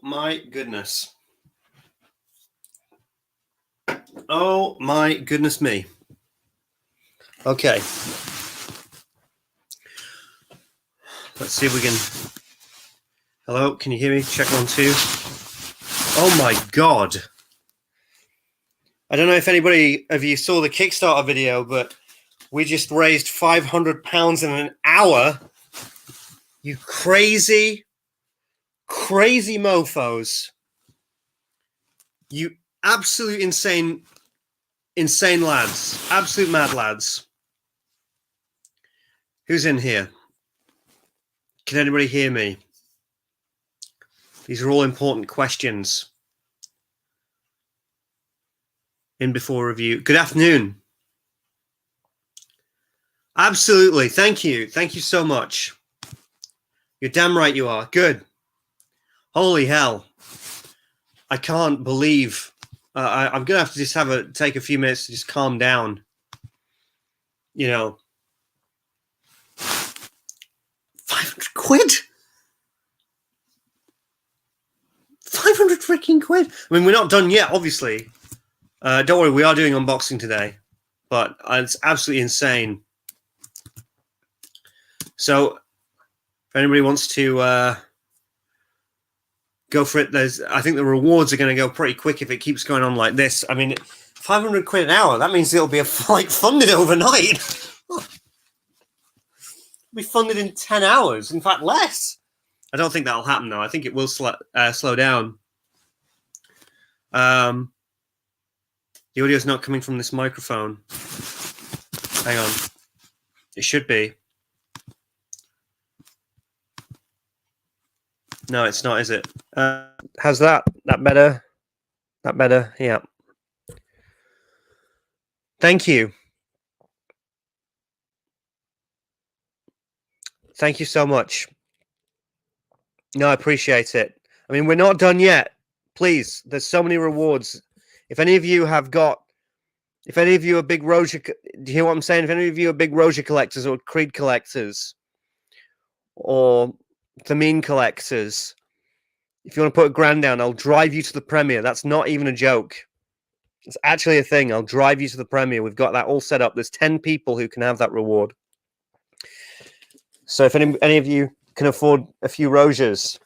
My goodness. Oh my goodness me. Okay. Let's see if we can. Hello, can you hear me? Check 1, 2. Oh my god. I don't know if anybody of you saw the Kickstarter video, but we just raised £500 in an hour. You crazy mofos. You absolute insane lads. Absolute mad lads. Who's in here? Can anybody hear me? These are all important questions. In before review. Good afternoon. Absolutely. Thank you. Thank you so much. You're damn right you are. Good. Holy hell. I can't believe. I'm going to have to just take a few minutes to just calm down. You know. 500 quid? 500 freaking quid. I mean, we're not done yet, obviously. Don't worry, we are doing unboxing today. But it's absolutely insane. So, if anybody wants to go for it, I think the rewards are going to go pretty quick if it keeps going on like this. I mean, 500 quid an hour, that means it'll be funded overnight. It'll be funded in 10 hours. In fact, less. I don't think that'll happen, though. I think it will slow down. The audio's not coming from this microphone. Hang on. It should be. No, it's not, is it? How's that? That better? That better? Yeah. Thank you. Thank you so much. No, I appreciate it. I mean, we're not done yet. Please, there's so many rewards. If any of you are big Roja, do you hear what I'm saying? If any of you are big Roja collectors or Creed collectors or Thameen collectors, if you want to put $1,000 down, I'll drive you to the premiere. That's not even a joke. It's actually a thing. I'll drive you to the premiere. We've got that all set up. There's 10 people who can have that reward. So if any of you can afford a few Rojas.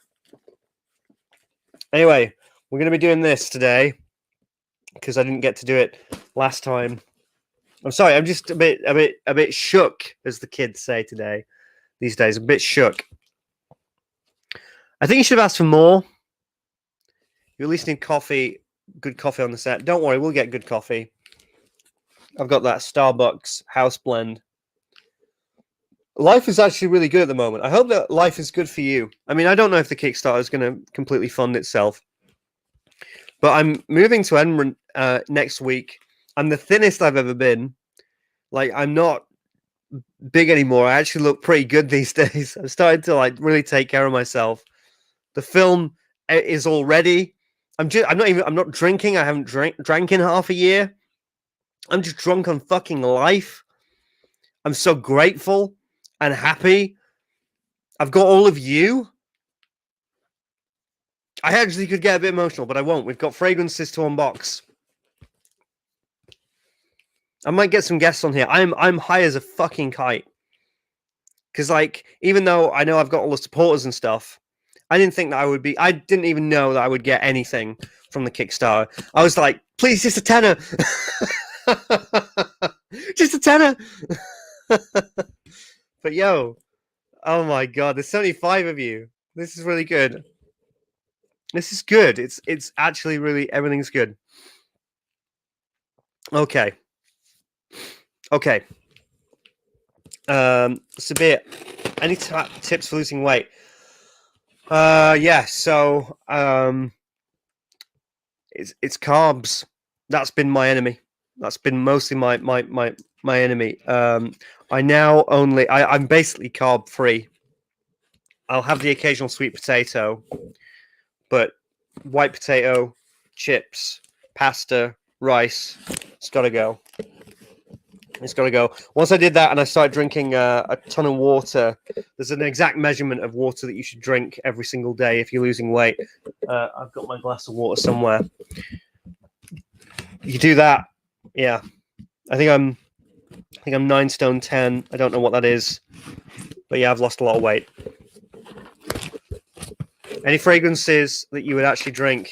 Anyway, we're going to be doing this today because I didn't get to do it last time. I'm sorry. I'm just a bit shook, as the kids say these days. A bit shook. I think you should have asked for more. You at least need coffee, good coffee on the set. Don't worry, we'll get good coffee. I've got that Starbucks house blend. Life is actually really good at the moment. I hope that life is good for you. I mean, I don't know if the Kickstarter is going to completely fund itself. But I'm moving to Edinburgh next week. I'm the thinnest I've ever been. Like, I'm not big anymore. I actually look pretty good these days. I'm starting to really take care of myself. The film is all ready. I'm not drinking. I haven't drank in half a year. I'm just drunk on fucking life. I'm so grateful and happy. I've got all of you. I actually could get a bit emotional, but I won't. We've got fragrances to unbox. I might get some guests on here. I'm high as a fucking kite. Because, even though I know I've got all the supporters and stuff, I didn't think that I didn't even know that I would get anything from the Kickstarter. I was like, please, just a tenner. Just a tenner. But yo, oh my god, there's 75 of you. This is really good. This is good. It's actually really, everything's good. Okay. Sabir, any tips for losing weight? Yeah. So, it's carbs. That's been my enemy. That's been mostly my enemy. I'm basically carb free. I'll have the occasional sweet potato, but white potato, chips, pasta, rice, it's got to go. It's got to go. Once I did that and I started drinking a ton of water, there's an exact measurement of water that you should drink every single day if you're losing weight. I've got my glass of water somewhere. You do that, yeah. I think I'm 9 stone 10. I don't know what that is, but yeah, I've lost a lot of weight. Any fragrances that you would actually drink?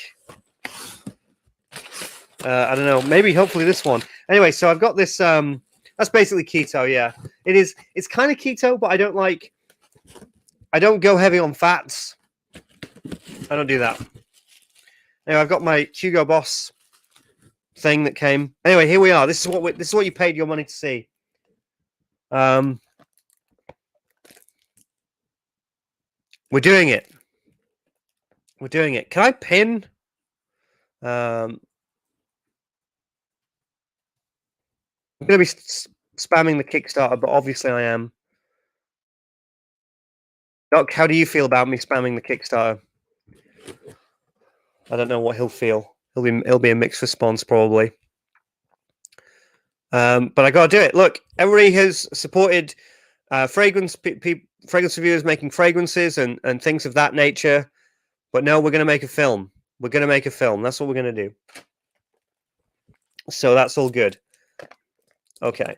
I don't know. Maybe, hopefully, this one. Anyway, so I've got this. That's basically keto. Yeah, it is. It's kind of keto, but I don't go heavy on fats. I don't do that. Anyway, I've got my Hugo Boss thing that came. Anyway, here we are. This is what you paid your money to see. We're doing it. We're doing it. Can I pin? I'm going to be spamming the Kickstarter, but obviously I am. Doc, how do you feel about me spamming the Kickstarter? I don't know what he'll feel. He'll be a mixed response probably. But I gotta do it. Look, everybody has supported fragrance reviewers making fragrances and things of that nature. But no, we're gonna make a film. We're gonna make a film. That's what we're gonna do. So that's all good. Okay.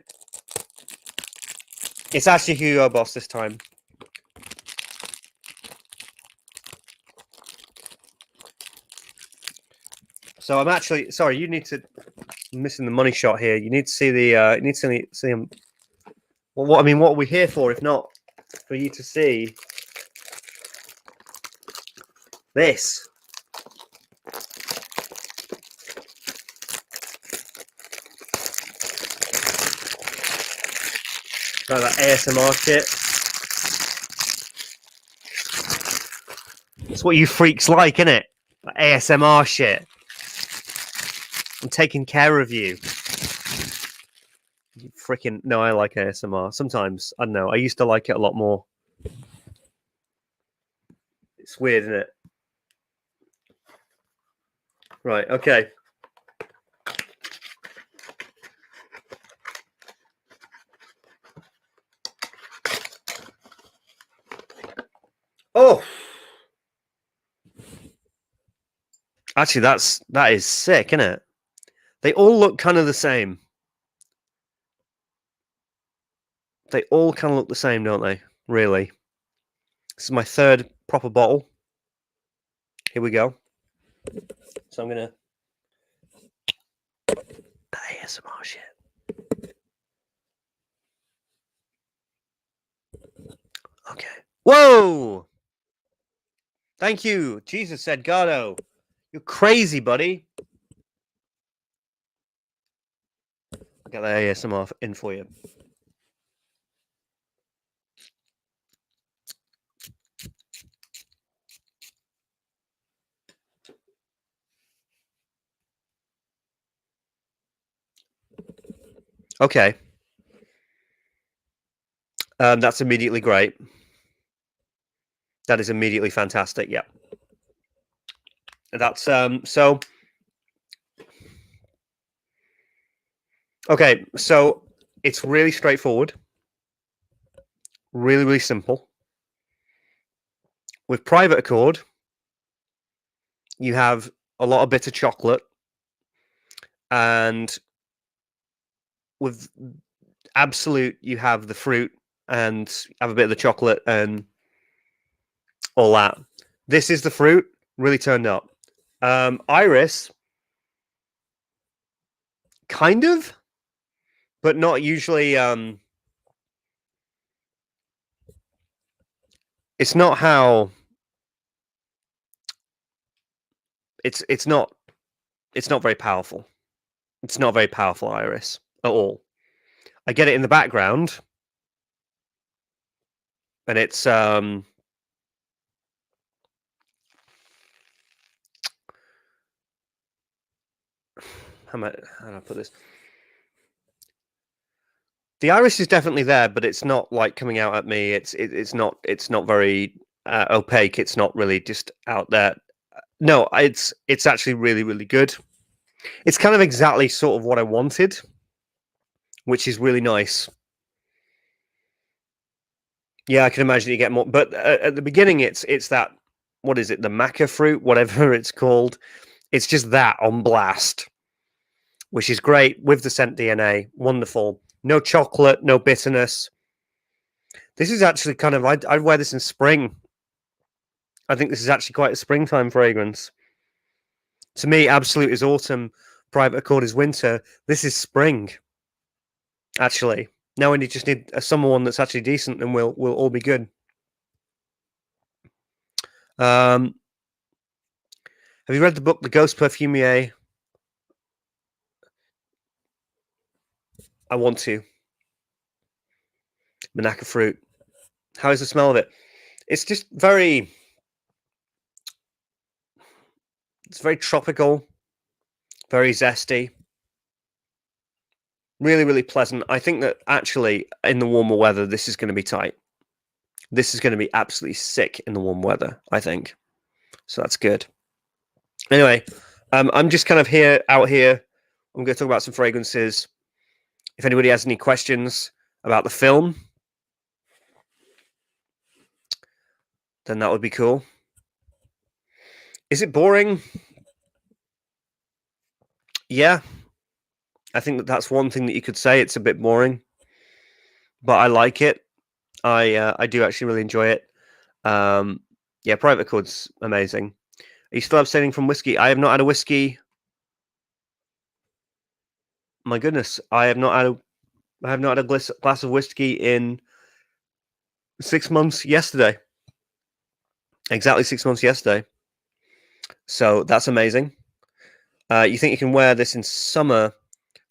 It's actually Hugo Boss this time. So I'm actually sorry. You need to. I'm missing the money shot here. You need to see the. You need to see him. Well, what are we here for if not for you to see this? Like that ASMR shit. It's what you freaks like, isn't it? That ASMR shit. I'm taking care of you. Freaking no, I like ASMR. Sometimes, I don't know. I used to like it a lot more. It's weird, isn't it? Right, okay. Oh! Actually, that is sick, isn't it? They all look kind of the same. They all kind of look the same, don't they? Really. This is my third proper bottle. Here we go. So I'm gonna ASMR shit. Okay. Whoa! Thank you, Jesus Edgardo. You're crazy, buddy. I'll get the ASMR in for you. Okay. That's immediately great. That is immediately fantastic. Yeah. That's so. Okay, so it's really straightforward. Really, really simple. With Private Accord, you have a lot of bitter chocolate, and with Absolute, you have the fruit and have a bit of the chocolate and all that. This is the fruit, really turned up. Iris, kind of, but not usually. It's not how. It's not very powerful. It's not very powerful, Iris, at all. I get it in the background, and it's how do I put this? The iris is definitely there, but it's not like coming out at me. It's not very opaque. It's not really just out there. No, it's actually really, really good. It's kind of exactly sort of what I wanted. which is really nice. Yeah, I can imagine you get more, but at the beginning, it's that, what is it, the maca fruit, whatever it's called. It's just that on blast, which is great with the scent DNA. Wonderful. No chocolate, no bitterness. This is actually kind of, I'd wear this in spring. I think this is actually quite a springtime fragrance. To me, Absolute is autumn, Private Accord is winter. This is spring, actually. Now we just need a summer one that's actually decent, and we'll all be good. Have you read the book The Ghost Perfumier? I want to. Monaco fruit. How is the smell of it? It's just very... It's very tropical. Very zesty. Really, really pleasant. I think that actually in the warmer weather, this is going to be tight. This is going to be absolutely sick in the warm weather, I think. So that's good. Anyway, I'm just kind of out here. I'm going to talk about some fragrances. If anybody has any questions about the film, then that would be cool. Is it boring? Yeah. I think that's one thing that you could say. It's a bit boring, but I like it. I do actually really enjoy it. Yeah, Private Accord's amazing. Are you still abstaining from whiskey? I have not had a whiskey. My goodness, I have not had a glass of whiskey in 6 months yesterday. Exactly 6 months yesterday. So that's amazing. You think you can wear this in summer?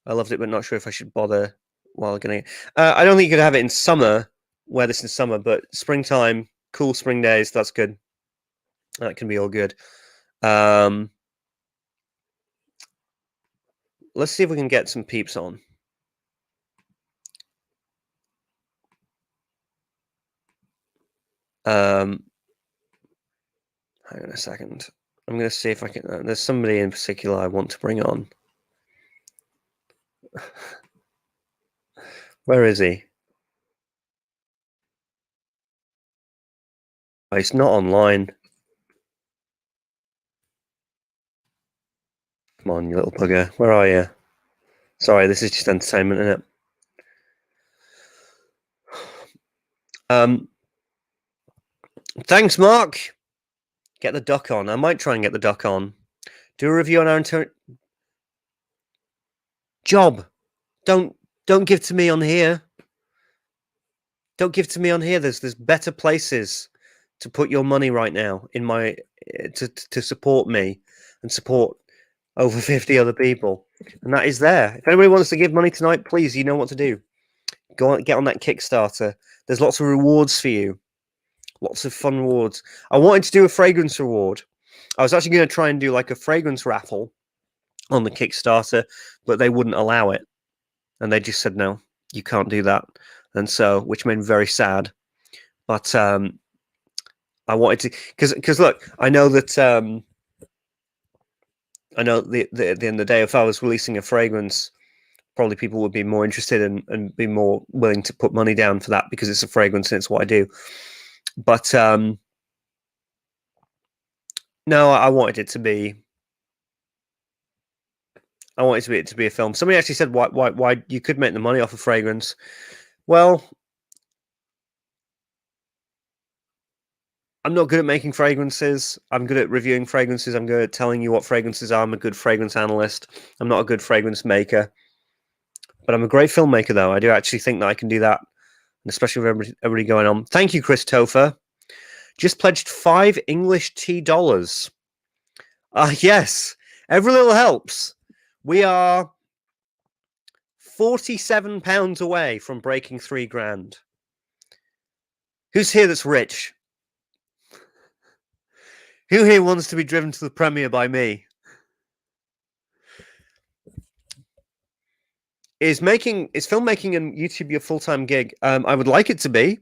I loved it, but not sure if I should bother while getting it. I don't think you could have it in summer. Wear this in summer, but springtime, cool spring days, that's good. That can be all good. Let's see if we can get some peeps on. Hang on a second. I'm going to see if I can... there's somebody in particular I want to bring on. Where is he? Oh, he's not online. Come on, you little bugger. Where are you? Sorry, this is just entertainment, isn't it? Thanks, Mark. Get the duck on. I might try and get the duck on. Do a review on our job. Don't give to me on here. Don't give to me on here. There's better places to put your money right now in my to support me and support over 50 other people, and that is there. If anybody wants to give money tonight, please, you know what to do. Go on, get on that Kickstarter. There's lots of rewards for you. Lots of fun rewards. I wanted to do a fragrance reward. I was actually going to try and do like a fragrance raffle on the Kickstarter, but they wouldn't allow it. And they just said, no, you can't do that. And so, which made me very sad. But I wanted to, because look, I know that, I know at the end of the day, if I was releasing a fragrance, probably people would be more interested and be more willing to put money down for that because it's a fragrance and it's what I do. But no, I wanted it to be. I wanted it to be a film. Somebody actually said, "Why you could make the money off a fragrance?" Well, I'm not good at making fragrances. I'm good at reviewing fragrances. I'm good at telling you what fragrances are. I'm a good fragrance analyst. I'm not a good fragrance maker, but I'm a great filmmaker, though. I do actually think that I can do that, and especially with everybody going on. Thank you, Chris Topher. Just pledged $5 English tea dollars. Yes, every little helps. We are £47 away from breaking $3,000. Who's here that's rich? Who here wants to be driven to the premiere by me? Is filmmaking and YouTube your full-time gig? I would like it to be.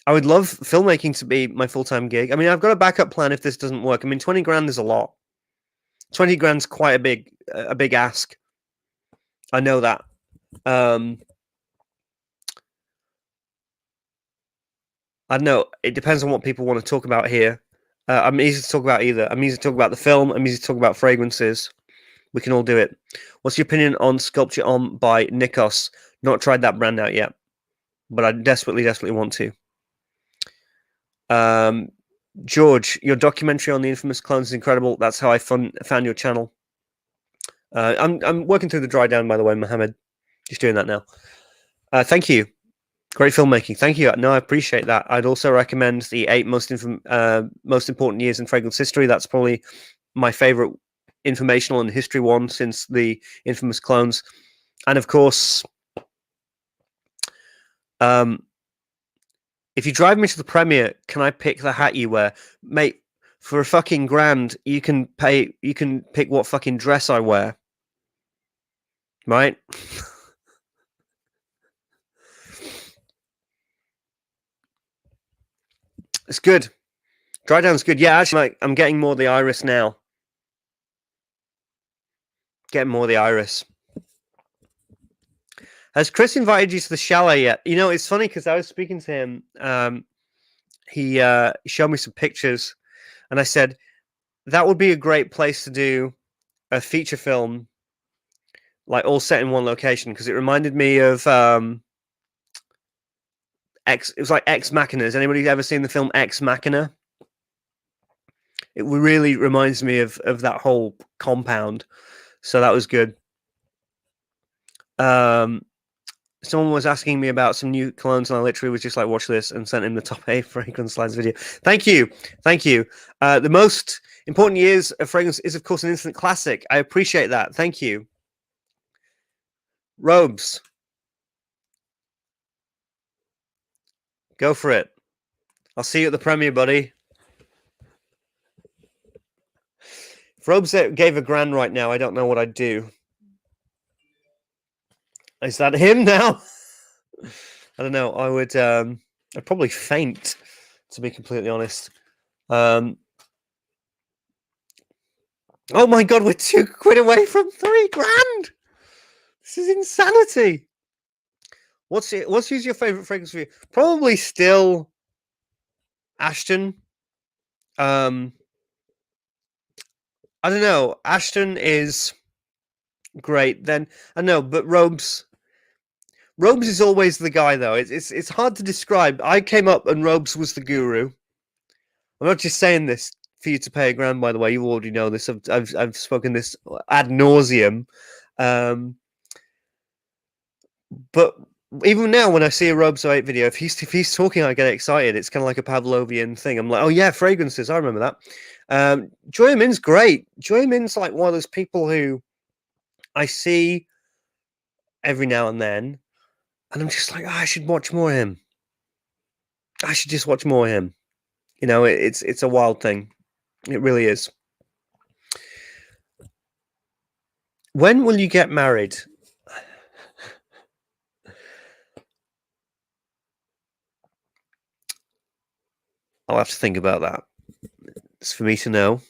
I would love filmmaking to be my full-time gig. I mean, I've got a backup plan if this doesn't work. I mean, 20 grand is a lot. 20 grand's quite a big ask. I know that. I don't know. It depends on what people want to talk about here. I'm easy to talk about either. I'm easy to talk about the film. I'm easy to talk about fragrances. We can all do it. What's your opinion on Sculpture On by Nikos? Not tried that brand out yet, but I desperately want to. George, your documentary on the infamous clones is incredible. That's how I found your channel. I'm working through the dry down, by the way, Mohammed. Just doing that now. Thank you. Great filmmaking. Thank you. No, I appreciate that. I'd also recommend the 8 most important years in fragrance history. That's probably my favorite informational and history one since the infamous clones. And of course, if you drive me to the premiere, can I pick the hat you wear? Mate, for a fucking grand, you can pick what fucking dress I wear. Right? It's good. Dry down's good. Yeah, actually, I'm getting more of the iris now. Getting more of the iris. Has Chris invited you to the chalet yet? You know, it's funny because I was speaking to him. He showed me some pictures, and I said that would be a great place to do a feature film, like all set in one location, because it reminded me of It was like Ex Machina. Has anybody ever seen the film Ex Machina? It really reminds me of that whole compound. So that was good. Someone was asking me about some new colognes, and I literally was just like, watch this, and sent him the top 8 fragrance slides video. Thank you. The most important years of fragrance is, of course, an instant classic. I appreciate that. Thank you. Robes. Go for it. I'll see you at the premiere, buddy. If Robes gave a grand right now, I don't know what I'd do. Is that him now? I don't know. I would. I'd probably faint, to be completely honest. Oh my god, we're £2 away from £3 grand. This is insanity. What's your favorite fragrance for you? Probably still Ashton. I don't know. Ashton is great. Then I know, but Robes is always the guy, though. It's hard to describe. I came up and Robes was the guru. I'm not just saying this for you to pay £1 grand, by the way. You already know this. I've spoken this ad nauseum. But even now, when I see a Robes 08 video, if he's talking, I get excited. It's kind of like a Pavlovian thing. I'm like, oh yeah, fragrances. I remember that. Joya Min's great. Joya Min's like one of those people who I see every now and then, and I'm just like, oh, I should watch more of him. I should just watch more of him. You know, it's a wild thing. It really is. When will you get married? I'll have to think about that. It's for me to know.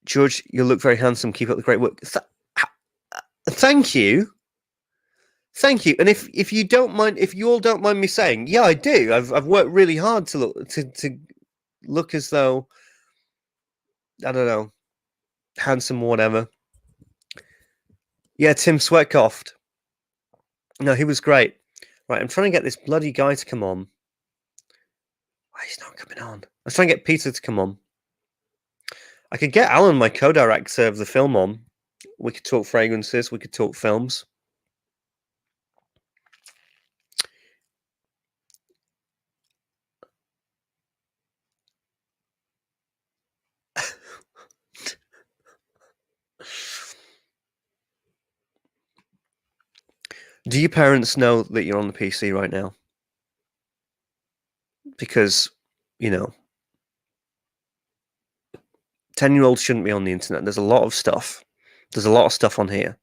George, you look very handsome. Keep up the great work. Thank you. Thank you. And if you don't mind, if you all don't mind me saying, yeah, I do. I've worked really hard to look as though, I don't know, handsome or whatever. Yeah, Tim Sweatcoft. No, he was great. Right, I'm trying to get this bloody guy to come on. Why he's not coming on? I was trying to get Peter to come on. I could get Alan, my co-director of the film, on. We could talk fragrances. We could talk films. Do your parents know that you're on the PC right now? Because, you know, 10-year-olds shouldn't be on the internet. There's a lot of stuff. There's a lot of stuff on here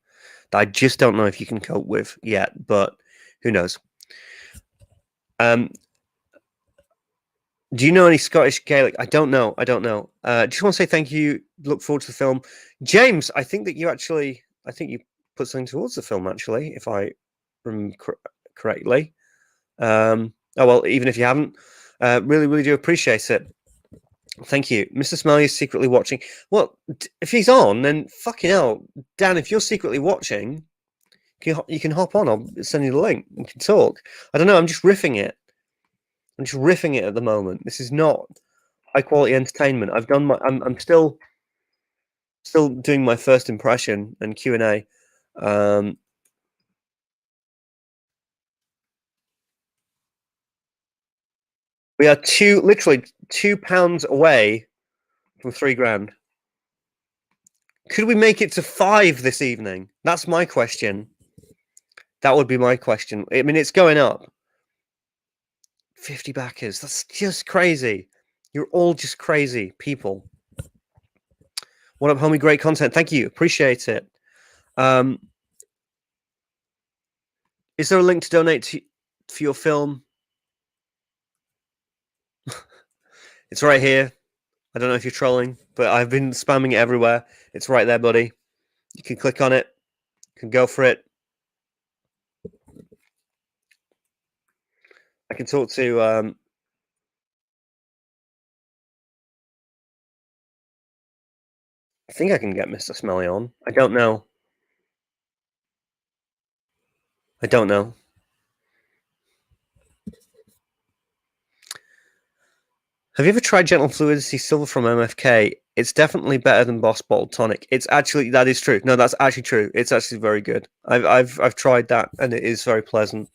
that I just don't know if you can cope with yet, but who knows? Do you know any Scottish Gaelic? I don't know. Just want to say thank you. Look forward to the film. James, I think that you actually, I think you put something towards the film, actually, if I remember correctly. Oh well, even if you haven't, really, really do appreciate it. Thank you. Mr. Smelly is secretly watching. Well, if he's on, then fucking hell, Dan, if you're secretly watching, you can hop on. I'll send you the link. We can talk. I don't know. I'm just riffing it. I'm just riffing it at the moment. This is not high quality entertainment. I've done my. I'm still doing my first impression and Q&A. We are literally £2 away from £3,000. Could we make it to 5 this evening? That's my question. That would be my question. I mean, it's going up. 50 backers. That's just crazy. You're all just crazy people. What up, homie? Great content. Thank you. Appreciate it. Is there a link to donate for your film? It's right here. I don't know if you're trolling, but I've been spamming it everywhere. It's right there, buddy. You can click on it. You can go for it. I can talk to I think I can get Mr. Smelly on. I don't know. I don't know. Have you ever tried Gentle Fluidity Silver from MFK? It's definitely better than Boss Bottled Tonic. It's actually, that is true. No, that's actually true. It's actually very good. I've tried that and it is very pleasant.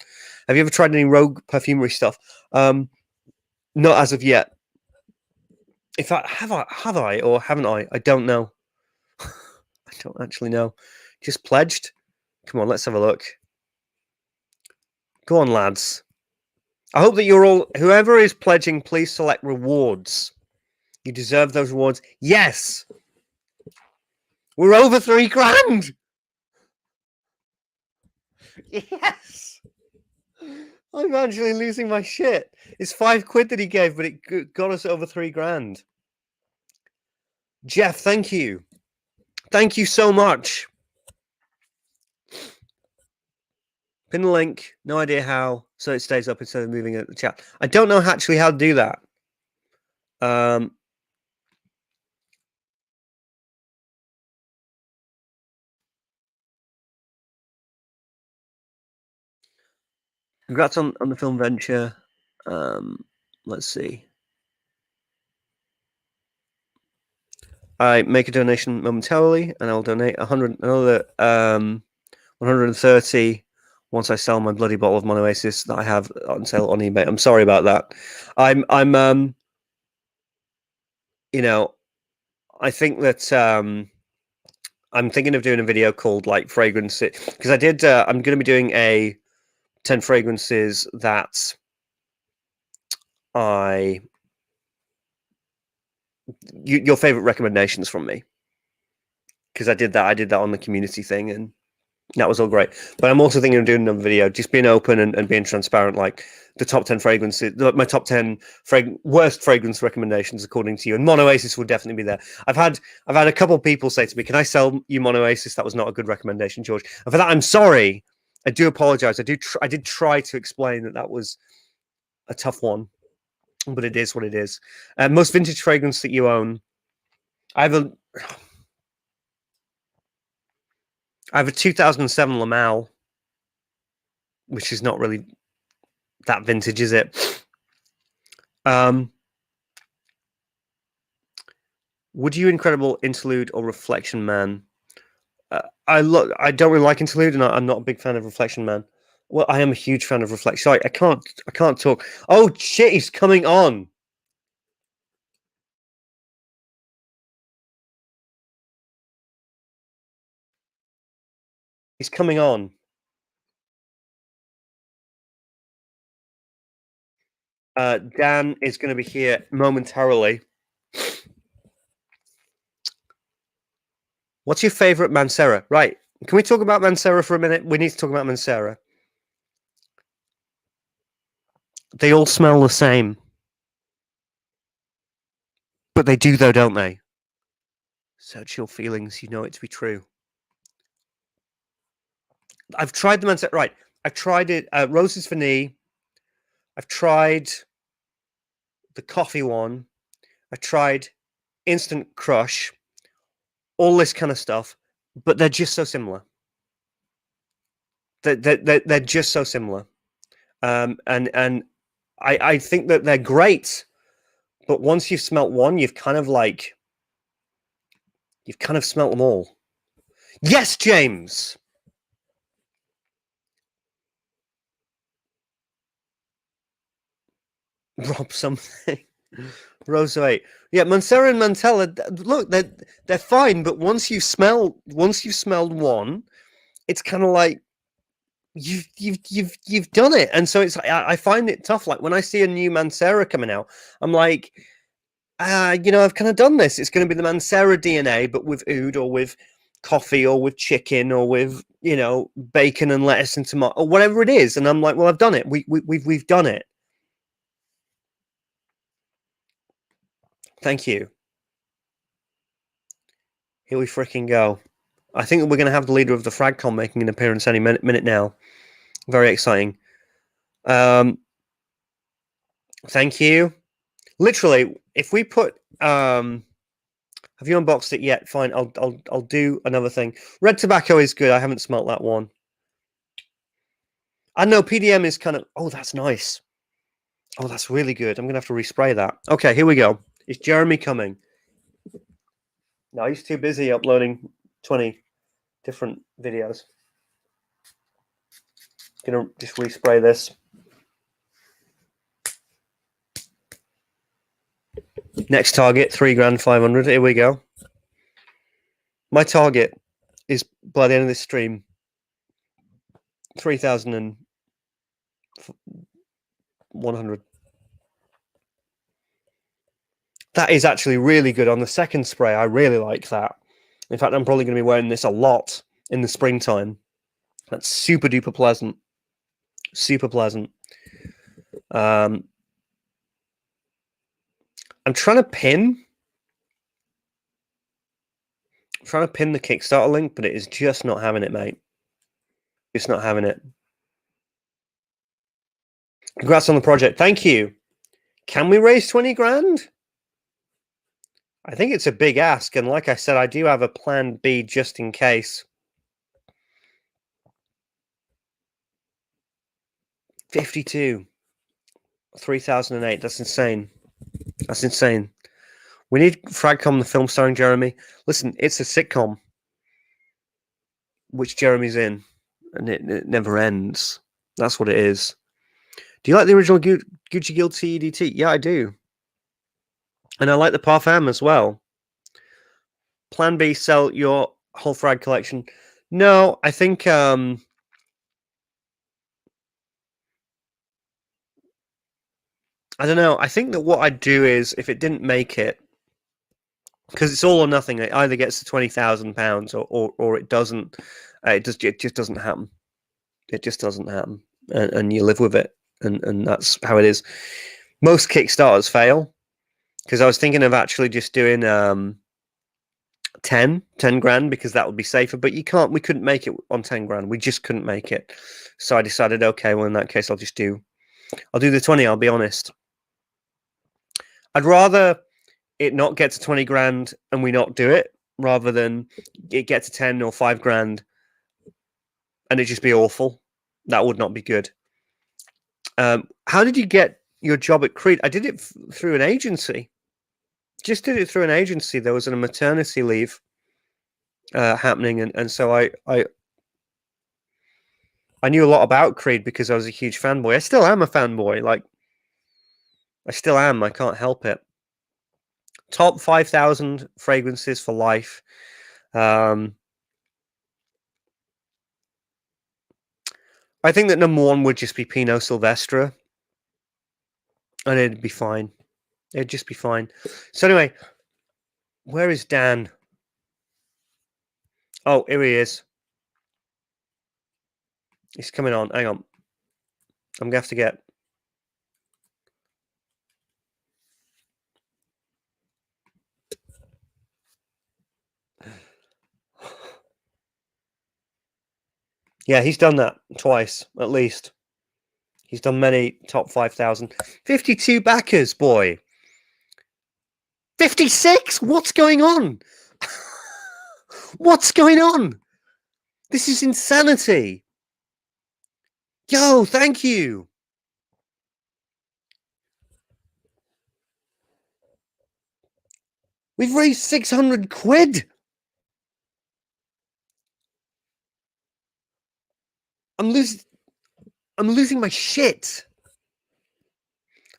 Have you ever tried any Rogue perfumery stuff? Not as of yet. In fact, have I or haven't I? I don't know. I don't actually know. Just pledged. Come on, let's have a look. Go on, lads. I hope that you're all, whoever is pledging, please select rewards. You deserve those rewards. Yes! We're over £3,000! Yes! I'm actually losing my shit. It's £5 that he gave, but it got us over £3,000. Jeff, thank you. Thank you so much. Pin the link. No idea how, so it stays up instead of moving at the chat. I don't know actually how to do that. Congrats on the film venture. Let's see. I make a donation momentarily, and I'll donate another 130 once I sell my bloody bottle of Monoasis that I have on sale on eBay. I'm sorry about that. I'm you know, I think that I'm thinking of doing a video called like fragrance because I did. I'm going to be doing a 10 fragrances that your favorite recommendations from me, because I did that on the community thing and that was all great. But I'm also thinking of doing another video, just being open and being transparent, like the top 10 fragrances, my top 10 worst fragrance recommendations according to you. And Monoasis will definitely be there. I've had a couple of people say to me, "Can I sell you Monoasis? That was not a good recommendation, George." And for that, I'm sorry. I do apologize. I did try to explain that was a tough one, but it is what it is. Most vintage fragrance that you own. I have a 2007 Lamal, which is not really that vintage, is it? Would you Incredible Interlude or Reflection Man? I don't really like Interlude, and I'm not a big fan of Reflection Man. Well, I am a huge fan of Reflection. Sorry, I can't talk. Oh shit, he's coming on. He's coming on. Dan is going to be here momentarily. What's your favorite Mancera? Right. Can we talk about Mancera for a minute? We need to talk about Mancera. They all smell the same. But they do, though, don't they? Search your feelings. You know it to be true. I've tried the Mancera. Right, I've tried it. Roses for Knee. I've tried the coffee one. I tried Instant Crush. All this kind of stuff, but they're just so similar. They're just so similar. And I think that they're great, but once you've smelt one, you've kind of smelt them all. Yes, James. Rob something. Rosa 8. Yeah, Mancera and Mantella. Look, they're fine, but once you've smelled one, it's kind of like you've done it, and so it's I find it tough. Like when I see a new Mancera coming out, I'm like, I've kind of done this. It's going to be the Mancera DNA, but with oud or with coffee or with chicken or with bacon and lettuce and tomato or whatever it is. And I'm like, well, I've done it. We've done it. Thank you. Here we freaking go. I think we're going to have the leader of the FragCon making an appearance any minute now. Very exciting. Thank you. Literally, if we put have you unboxed it yet? Fine, I'll do another thing. Red tobacco is good. I haven't smelt that one. I know PDM is kind of. Oh, that's nice. Oh, that's really good. I'm gonna have to respray that. Okay, here we go. Is Jeremy coming? No, he's too busy uploading 20 different videos. Gonna just respray this. Next target, 3,500. Here we go. My target is by the end of this stream, 3,100. That is actually really good on the second spray. I really like that. In fact, I'm probably going to be wearing this a lot in the springtime. That's super duper pleasant. Super pleasant. I'm trying to pin the Kickstarter link, but it is just not having it, mate. It's not having it. Congrats on the project. Thank you. Can we raise 20 grand? I think it's a big ask, and like I said, I do have a plan B just in case. 52. 3008. That's insane. That's insane. We need Fragcom, the film starring Jeremy. Listen, it's a sitcom, which Jeremy's in, and it never ends. That's what it is. Do you like the original Gucci Guilty EDT? Yeah, I do. And I like the Parfum as well. Plan B, sell your whole frag collection. No, I think I don't know. I think that what I'd do is if it didn't make it, because it's all or nothing. It either gets to £20,000 or it doesn't. It just doesn't happen. It just doesn't happen, and you live with it, and that's how it is. Most Kickstarters fail because I was thinking of actually just doing 10 grand because that would be safer, but we couldn't make it on 10 grand. We just couldn't make it. So I decided, okay, well in that case I'll do the 20. I'll be honest. I'd rather it not get to 20 grand and we not do it rather than it get to 10 or 5 grand and it just be awful. That would not be good. How did you get your job at Creed? I did it through an agency. Just did it through an agency. There was a maternity leave happening, and so I knew a lot about Creed because I was a huge fanboy. I still am a fanboy. Like, I still am. I can't help it. Top 5,000 fragrances for life. I think that number one would just be Pinot Silvestre, and it'd be fine. It'd just be fine. So anyway, where is Dan? Oh, here he is. He's coming on. Hang on. I'm going to have to get... Yeah, he's done that twice at least. He's done many top 5,000. 52 backers, boy. 56? What's going on? What's going on? This is insanity. Yo, thank you. We've raised 600 quid. I'm losing my shit.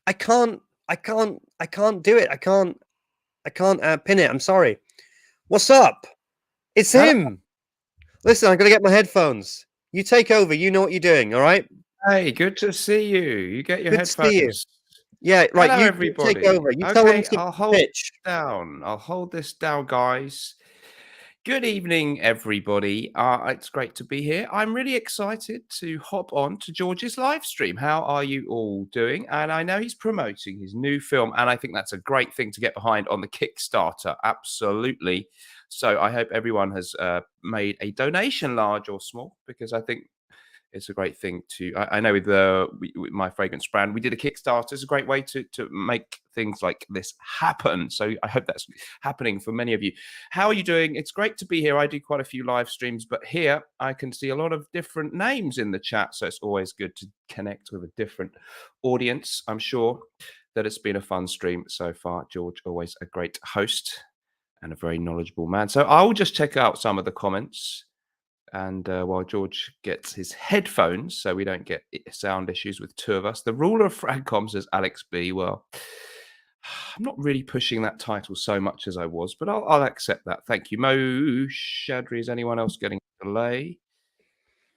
I can't do it. I can't pin it. I'm sorry. What's up? It's him. Listen, I'm gonna get my headphones. You take over. You know what you're doing, all right? Hey, good to see you. You get your Good to see you. headphones. Yeah, right. Hello, You everybody. take over. You tell them Okay, to I'll hold pitch. this down. I'll hold this down, guys. Good evening, everybody. It's great to be here. I'm really excited to hop on to George's live stream. How are you all doing? And I know he's promoting his new film, and I think that's a great thing to get behind on the Kickstarter. Absolutely. So I hope everyone has made a donation, large or small, because I think it's a great thing to. I know with my fragrance brand, we did a Kickstarter. It's a great way to make things like this happen. So I hope that's happening for many of you. How are you doing? It's great to be here. I do quite a few live streams, but here I can see a lot of different names in the chat. So it's always good to connect with a different audience. I'm sure that it's been a fun stream so far. George, always a great host and a very knowledgeable man. So I'll just check out some of the comments. And while George gets his headphones, so we don't get sound issues with two of us, the ruler of Fragcom, says Alex B. Well, I'm not really pushing that title so much as I was, but I'll accept that. Thank you. Mo Shadri, is anyone else getting a delay?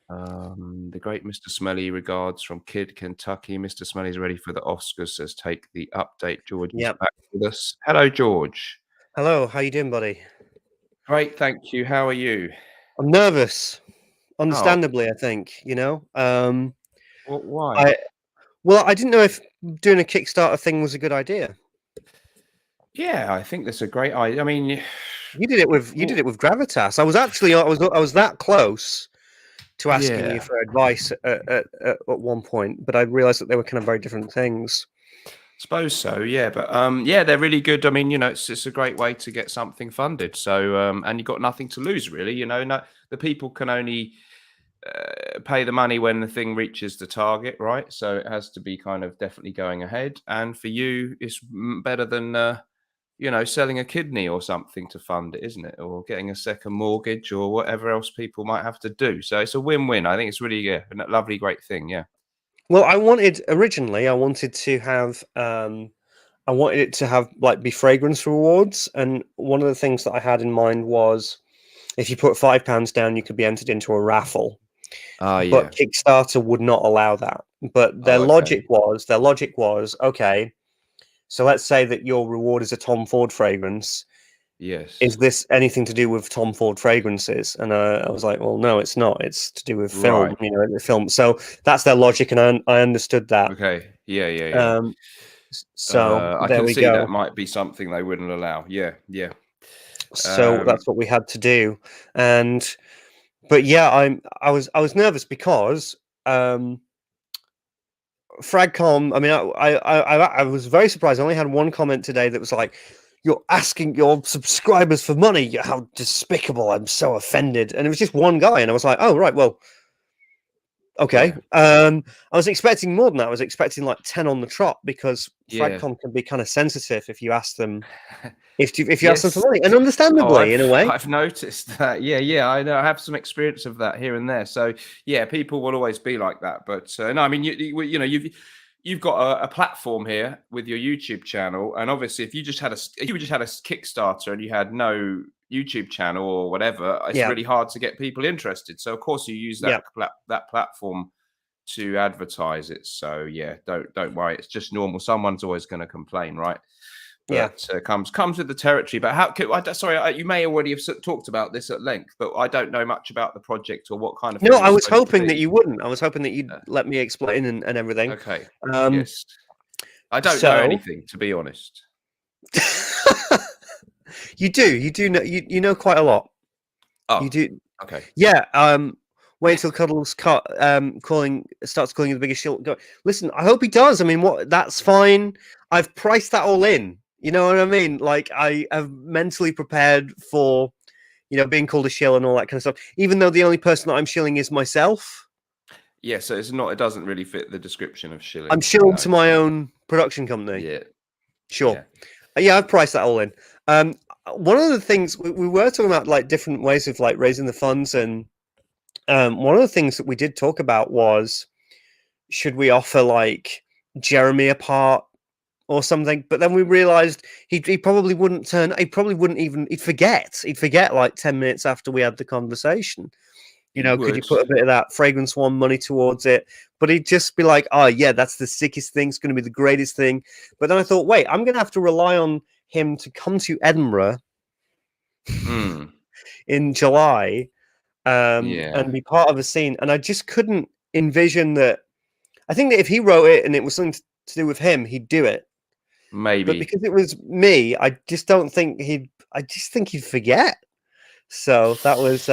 The great Mr. Smelly regards from Kid Kentucky. Mr. Smelly's ready for the Oscars, says take the update. George is back with us. Hello, George. Hello, how you doing, buddy? Great, thank you. How are you? I'm nervous. Understandably, I think, Why? I didn't know if doing a Kickstarter thing was a good idea. Yeah, I think that's a great idea. I mean, you did it with Gravitas. I was that close to asking you for advice at one point, but I realized that they were kind of very different things. Suppose so, yeah. But they're really good. I mean, it's a great way to get something funded. So and you've got nothing to lose, really. The people can only pay the money when the thing reaches the target, right? So it has to be kind of definitely going ahead. And for you, it's better than selling a kidney or something to fund it, isn't it? Or getting a second mortgage or whatever else people might have to do. So it's a win-win. I think it's really a lovely, great thing. Yeah. Well, I wanted to have I wanted it to have be fragrance rewards, and one of the things that I had in mind was if you put £5 down, you could be entered into a raffle. But Kickstarter would not allow that. But their logic was okay. So let's say that your reward is a Tom Ford fragrance. Yes. Is this anything to do with Tom Ford fragrances? And I was like, well, no, it's not. It's to do with film, the film. So that's their logic, and I understood that. Okay. Yeah. So I there can we see go. that might be something they wouldn't allow. Yeah. So that's what we had to do, but yeah, I was nervous because Fragcom. I mean, I was very surprised. I only had one comment today that was like, "You're asking your subscribers for money. How despicable! I'm so offended." And it was just one guy, and I was like, "Oh right, well, okay." Yeah. I was expecting more than that. I was expecting like 10 on the trot because Fragcom can be kind of sensitive if you ask them. If you ask them for money, and understandably, in a way, I've noticed that. Yeah, I know. I have some experience of that here and there. So yeah, people will always be like that. But no, I mean, you've got a platform here with your YouTube channel, and obviously, if you just had a Kickstarter and you had no YouTube channel or whatever, it's really hard to get people interested. So of course, you use that platform to advertise it. So yeah, don't worry. It's just normal. Someone's always going to complain, right? But comes with the territory. But you may already have talked about this at length, but I don't know much about the project or what kind of. No, I was hoping that you wouldn't. I was hoping that you'd let me explain and everything. Okay. Yes. I don't know anything, to be honest. You do know. You know quite a lot. Oh, you do. Okay. Yeah. Wait until Cuddles starts calling you the biggest shill. Go, listen, I hope he does. I mean, what? That's fine. I've priced that all in. You know what I mean? Like, I have mentally prepared for, being called a shill and all that kind of stuff. Even though the only person that I'm shilling is myself. Yeah, so it's not. It doesn't really fit the description of shilling. I'm shilling to my own production company. Yeah, sure. Yeah, I've priced that all in. One of the things we were talking about, like different ways of like raising the funds, and one of the things that we did talk about was, should we offer like Jeremy a part or something? But then we realized he probably wouldn't turn. He probably wouldn't even. He'd forget. He'd forget like 10 minutes after we had the conversation. Could you put a bit of that Fragrance One money towards it? But he'd just be like, oh, yeah, that's the sickest thing. It's going to be the greatest thing. But then I thought, wait, I'm going to have to rely on him to come to Edinburgh in July and be part of a scene. And I just couldn't envision that. I think that if he wrote it and it was something to do with him, he'd do it. Maybe. But because it was me, I just don't think I just think he'd forget. So that was...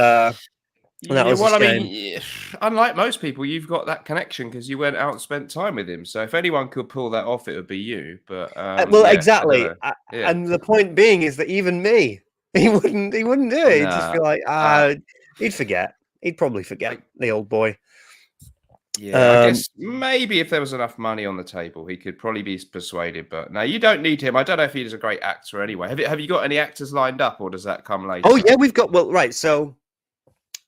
I mean, unlike most people, you've got that connection because you went out and spent time with him. So if anyone could pull that off, it would be you. But exactly. And the point being is that even me, he wouldn't do it. He'd just be like, he'd forget. He'd probably forget the old boy. Yeah, I guess maybe if there was enough money on the table, he could probably be persuaded. But no, you don't need him. I don't know if he's a great actor anyway. Have you got any actors lined up, or does that come later? Oh yeah, we've got. Well, right. So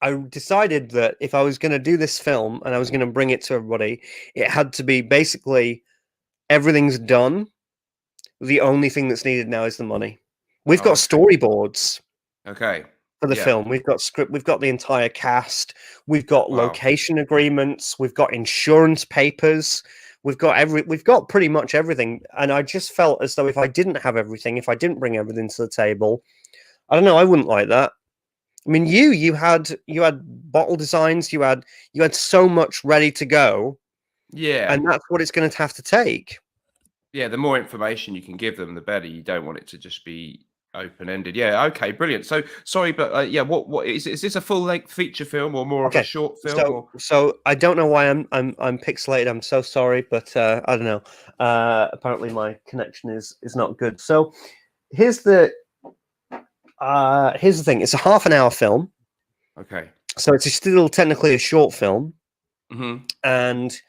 I decided that if I was going to do this film and I was going to bring it to everybody, it had to be basically everything's done. The only thing that's needed now is the money. We've got storyboards. Okay. For the film, we've got script, we've got the entire cast, we've got location agreements, we've got insurance papers, we've got pretty much everything. And I just felt as though if I didn't have everything, if I didn't bring everything to the table, I don't know, I wouldn't like that. I mean, you had bottle designs, you had so much ready to go. Yeah. And that's what it's going to have to take. Yeah, the more information you can give them, the better. You don't want it to just be open-ended. Yeah, okay, brilliant. So sorry, but what is this a full-length feature film or more of a short film? So I don't know why I'm pixelated. I'm so sorry, but I don't know. Apparently my connection is not good. So here's the thing. It's a half-an-hour film. Okay. So it's still technically a short film, and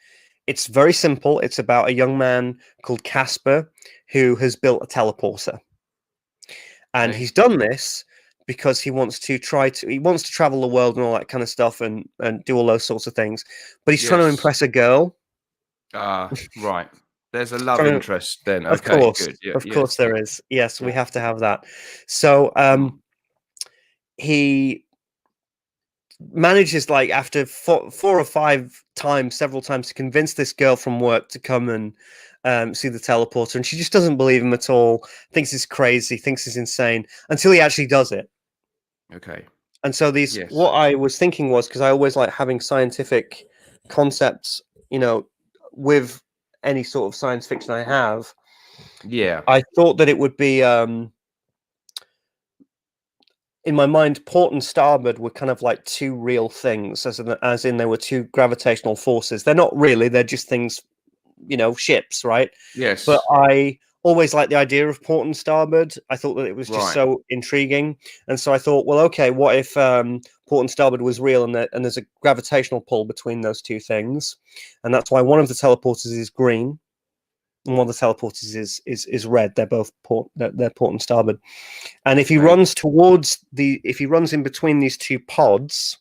it's very simple. It's about a young man called Casper who has built a teleporter. And he's done this because he wants to travel the world and all that kind of stuff and do all those sorts of things. But he's trying to impress a girl. Right. There's a love interest then. Of course. Good. Yeah, of course there is. Yes, we have to have that. So he manages, like, after four or five times, several times, to convince this girl from work to come and see the teleporter, and she just doesn't believe him at all, thinks he's crazy, thinks he's insane, until he actually does it. Okay. And so what I was thinking was, because I always like having scientific concepts, with any sort of science fiction I have. Yeah. I thought that it would be, in my mind, port and starboard were kind of like two real things, as in there were two gravitational forces. They're not really, they're just things, ships, right? Yes. But I always liked the idea of port and starboard. I thought that it was just so intriguing. And so I thought, well, okay, what if port and starboard was real and there's a gravitational pull between those two things? And that's why one of the teleporters is green and one of the teleporters is red. They're both they're port and starboard. And if he runs in between these two pods,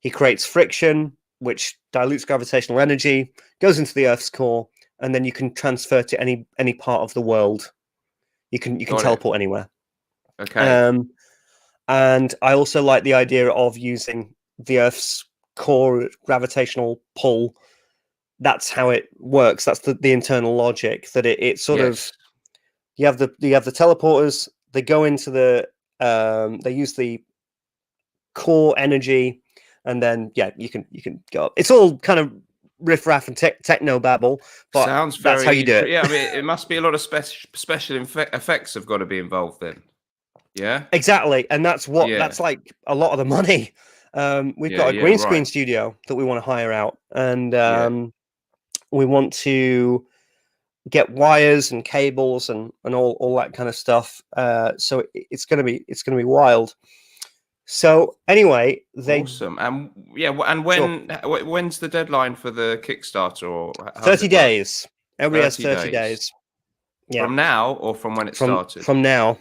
he creates friction, which dilutes gravitational energy, goes into the Earth's core, and then you can transfer to any part of the world. You can teleport anywhere. Okay. And I also like the idea of using the Earth's core gravitational pull. That's how it works. That's the internal logic. That it sort of, you have the teleporters. They go into they use the core energy. And then, you can go up. It's all kind of riff-raff and techno babble, but sounds that's how you do it. Yeah, I mean, it must be a lot of special effects have got to be involved then. Yeah, exactly, and that's like a lot of the money. We've Yeah, got a yeah, green right. screen studio that we want to hire out, and Yeah. we want to get wires and cables and all that kind of stuff. So it's gonna be wild. So anyway, they Awesome. And yeah, and sure when's the deadline for the Kickstarter, or how does 30 it work? days. Everybody has 30 30 days. days. Yeah, From now or from when it from started? from now.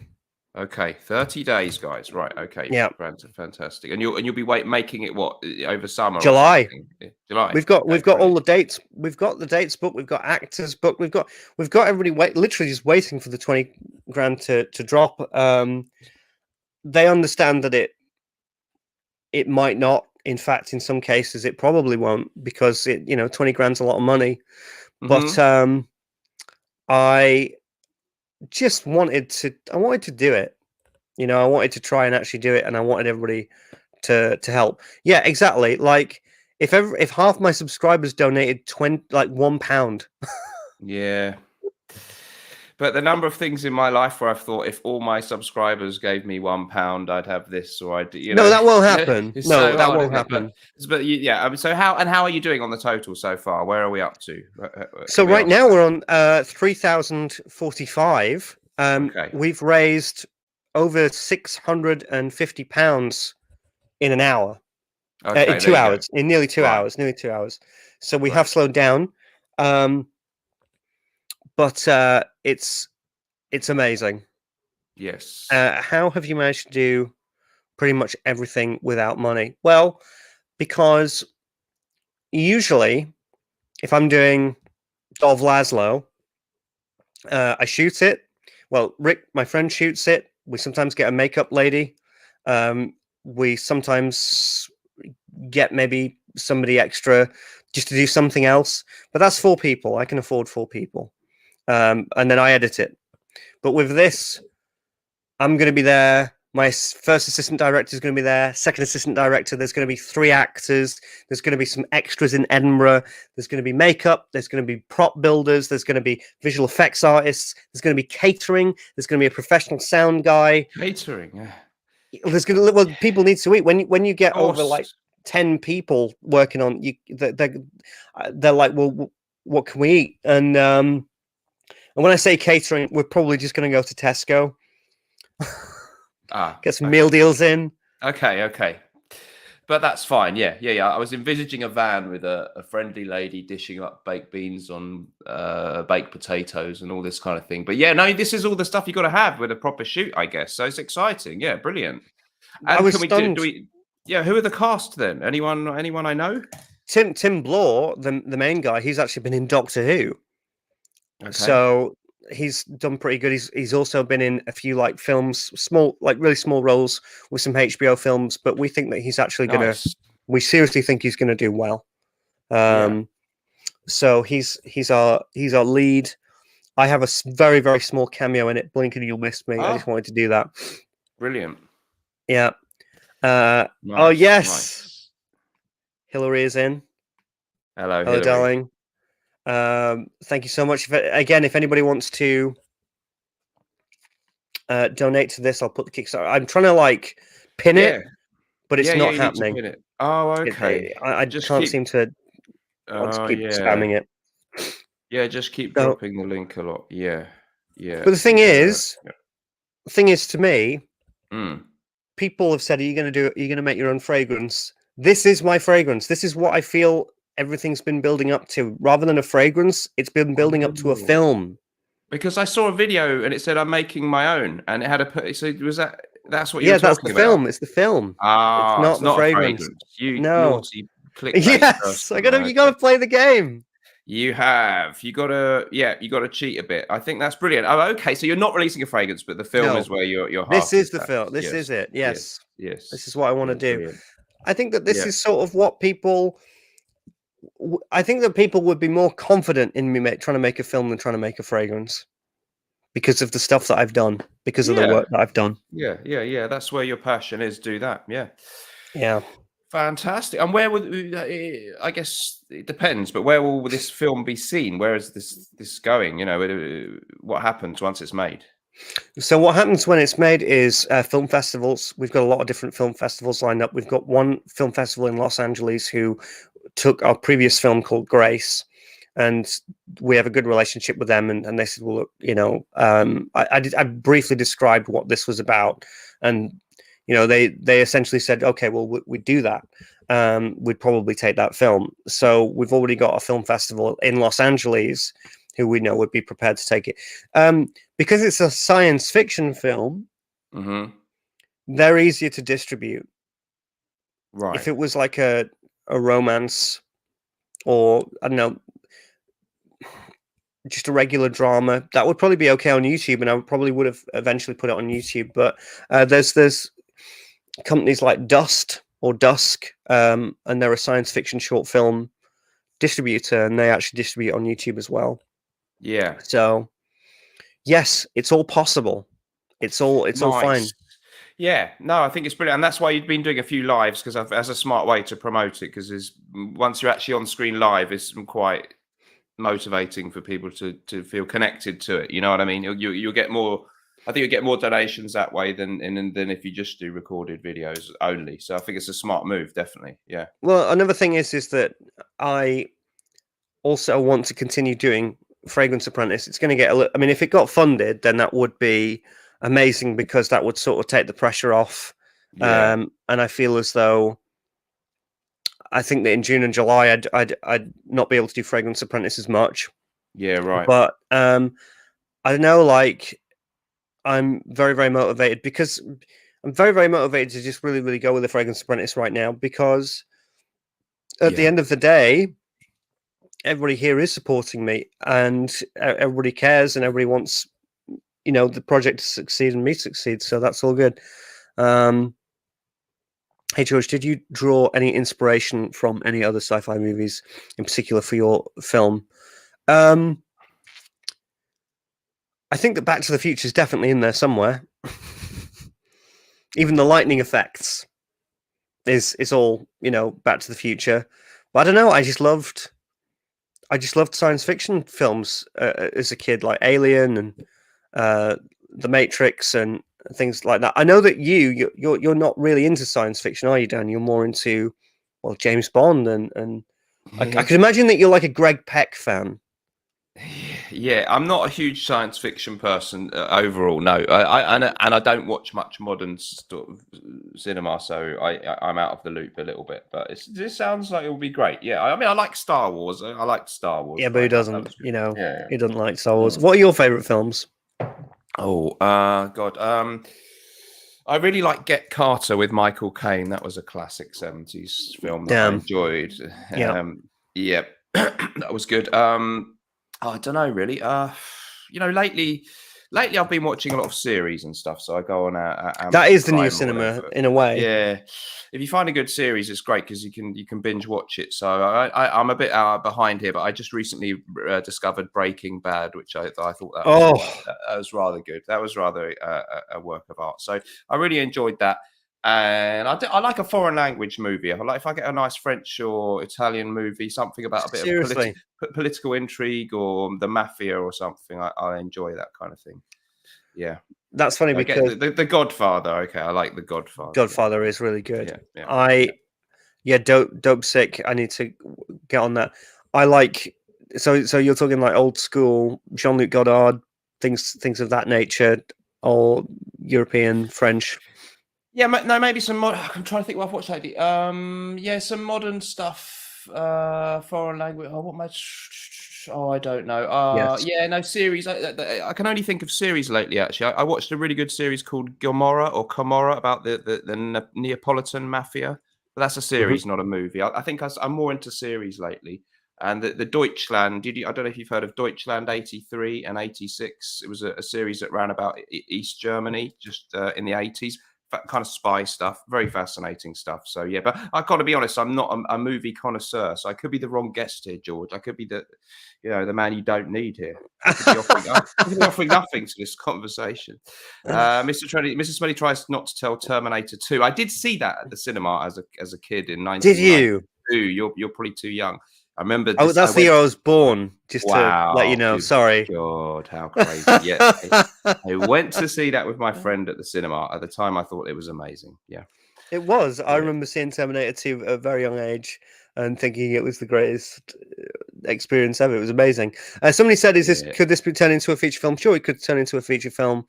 Okay, 30 days, guys. Right. Okay. Yeah, Fantastic. And you'll be making it what, over summer or July. something? July. We've Okay, got all brilliant. the dates. We've got the dates booked. We've got actors booked. We've got everybody literally just waiting for the 20 grand to drop. They understand that it might not. In fact, in some cases, it probably won't, because 20 grand's a lot of money. But Mhm. I just wanted to do it. I wanted to try and actually do it, and I wanted everybody to help. Yeah, exactly. Like if half my subscribers donated £1. Yeah. But the number of things in my life where I've thought, if all my subscribers gave me £1, I'd have this, or I'd, No, that won't happen. it's No, so that hard, won't isn't it? happen. But yeah. So how are you doing on the total so far? Where are we up to? So Can we right ask now that? we're on 3,045. Okay. We've raised over £650 in an hour. In Okay. There 2 you go. hours, in nearly 2 Right. hours, nearly 2 hours. So we have Great. slowed down, but it's amazing. Yes. How have you managed to do pretty much everything without money? Well, because usually, if I'm doing Dov Laszlo, I shoot it. Well, Rick, my friend, shoots it. We sometimes get a makeup lady. We sometimes get maybe somebody extra just to do something else. But that's 4 people. I can afford 4 people. And then I edit it. But with this, I'm going to be there. My first assistant director is going to be there. Second assistant director. There's going to be 3 actors. There's going to be some extras in Edinburgh. There's going to be makeup. There's going to be prop builders. There's going to be visual effects artists. There's going to be catering. There's going to be a professional sound guy. Catering. Yeah. There's going to people need to eat. When you get Of over like course. 10 people working on you, they're like, well, what can we eat? And when I say catering, we're probably just going to go to Tesco, Ah. get some meal Okay. deals in. Okay. But that's fine. Yeah. I was envisaging a van with a friendly lady dishing up baked beans on baked potatoes and all this kind of thing. But yeah, no, this is all the stuff you got to have with a proper shoot, I guess. So it's exciting. Yeah, brilliant. I And was can we do? stunned. Do we? Yeah. Who are the cast then? Anyone I know? Tim Blore, the main guy, he's actually been in Doctor Who, Okay. so he's done pretty good. He's also been in a few like films, small, like really small roles with some HBO films. But we think that he's actually gonna. Nice. We seriously think he's gonna do well. Yeah. So he's our lead. I have a very very small cameo in it. Blink and you'll miss me. I just Ah, wanted to do that. brilliant. Yeah. Oh yes, Nice. Hillary is in. Hello, Hello, Hillary. darling. Thank you so much. If anybody wants to donate to this, I'll put the Kickstarter. I'm trying to like pin Yeah. it, but it's Yeah. not You need to happening. pin it. Oh, okay. I Just can't keep. seem to. I'll just Oh, keep yeah. spamming it. Yeah, just keep So, dropping the link a lot. Yeah. but the thing Yeah. is, to me, Mm. people have said, "Are you going to do it? Are you going to make your own fragrance?" This is my fragrance. This is what I feel everything's been building up to. Rather than a fragrance, it's been building up to a Oh. film. Because I saw a video and it said I'm making my own, and it had so was that's what you were Yeah, that's talking the about? film. It's the film. It's Ah, not it's the not a fragrance. fragrance. You No. naughty clickbait Yes, person. you gotta Okay. play the game. You have. You gotta cheat a bit. I think that's brilliant. Oh, okay. So you're not releasing a fragrance, but the film No, is where your this heart is is the at. film. This Yes. is it. Yes. Yes, this is Yes. what I want to Yeah, do. brilliant. I think that this Yeah. is sort of what people. I think that people would be more confident in me trying to make a film than trying to make a fragrance because of the stuff that I've done, because of the Yeah. work that I've done. Yeah. That's where your passion is. Do that. Yeah. Yeah. Fantastic. And where would I guess it depends, but where will this film be seen? Where is this going? What happens once it's made? So what happens when it's made is film festivals. We've got a lot of different film festivals lined up. We've got one film festival in Los Angeles who took our previous film called Grace, and we have a good relationship with them. And they said, well, look, I briefly described what this was about, and they essentially said, okay, well, we'd do that. We'd probably take that film. So we've already got a film festival in Los Angeles who we know would be prepared to take it. Because it's a science fiction film, they're easier to distribute. Right. If it was like a romance, or I don't know, just a regular drama, that would probably be okay on YouTube, and I probably would have eventually put it on YouTube. But there's companies like Dust or Dusk, and they're a science fiction short film distributor, and they actually distribute on YouTube as well. Yeah. So yes, it's all possible. It's all fine. Yeah, no, I think it's brilliant, and that's why you've been doing a few lives, because as a smart way to promote it. Because once you're actually on screen live, it's quite motivating for people to feel connected to it. You know what I mean? You'll get more. I think you'll get more donations that way than if you just do recorded videos only. So I think it's a smart move, definitely. Yeah. Well, another thing is that I also want to continue doing Fragrance Apprentice. It's going to get I mean, if it got funded, then that would be amazing, because that would sort of take the pressure off. Yeah. And I feel as though I think that in June and July I'd not be able to do Fragrance Apprentice as much. Yeah, right. But I don't know, like, I'm very, very motivated, because I'm very, very motivated to just really, really go with the Fragrance Apprentice right now, because at the end of the day, everybody here is supporting me, and everybody cares, and everybody wants, the project to succeed and me to succeed. So that's all good. Hey George, did you draw any inspiration from any other sci-fi movies in particular for your film? I think that Back to the Future is definitely in there somewhere. Even the lightning effects is all, Back to the Future. But I don't know, I just loved science fiction films as a kid, like Alien and The Matrix and things like that. I know that you're not really into science fiction, are you, Dan? You're more into, well, James Bond, and I can imagine that you're like a Greg Peck fan. Yeah, I'm not a huge science fiction person overall. No, I don't watch much modern cinema, so I'm out of the loop a little bit. But this sounds like it will be great. Yeah, I mean, I like Star Wars. I like Star Wars. Yeah, but who doesn't? Yeah. He doesn't like Star Wars. What are your favorite films? Oh, God. I really like Get Carter with Michael Caine. That was a classic 70s film that I enjoyed. Yeah, that was good. I don't know, really. Lately I've been watching a lot of series and stuff. So I go on Amazon that is the Prime new cinema in a way. Yeah, if you find a good series, it's great, because you can binge watch it. So I'm a bit behind here, but I just recently discovered Breaking Bad, which I thought that was rather good. That was rather a work of art. So I really enjoyed that. And I like a foreign language movie. I like if I get a nice French or Italian movie, something about a bit of political intrigue or the mafia or something. I enjoy that kind of thing. Yeah, that's funny, because the Godfather. Okay, I like the Godfather. Godfather is really good. Yeah. Dope Sick. I need to get on that. I like so you're talking like old school Jean-Luc Godard, things of that nature, or European, French. Yeah, no, maybe some more. I'm trying to think what I've watched lately. Yeah, some modern stuff, foreign language. I don't know. Yeah, no, series. I can only think of series lately. Actually, I watched a really good series called Gomorrah about the Neapolitan mafia. But that's a series, not a movie. I think I'm more into series lately. And the Deutschland. I don't know if you've heard of Deutschland 83 and 86. It was a series that ran about East Germany, just in the 80s. Kind of spy stuff, very fascinating stuff. So yeah, but I've got to be honest, I'm not a movie connoisseur, so I could be the wrong guest here, George. I could be the man you don't need here. I could be offering nothing to this conversation. Mrs. Smelly tries not to tell Terminator 2. I did see that at the cinema as a kid in 1992. Did you? You're probably too young. I remember Oh, this. I that's the went. year I was born. Just to let you Wow, know. good Sorry. God, how crazy! Yeah, I went to see that with my friend at the cinema. At the time, I thought it was amazing. Yeah, It was. I yeah, remember seeing Terminator 2 at a very young age and thinking it was the greatest experience ever. It was amazing. Somebody said, yeah. could this be turned into a feature film? Sure, it could turn into a feature film.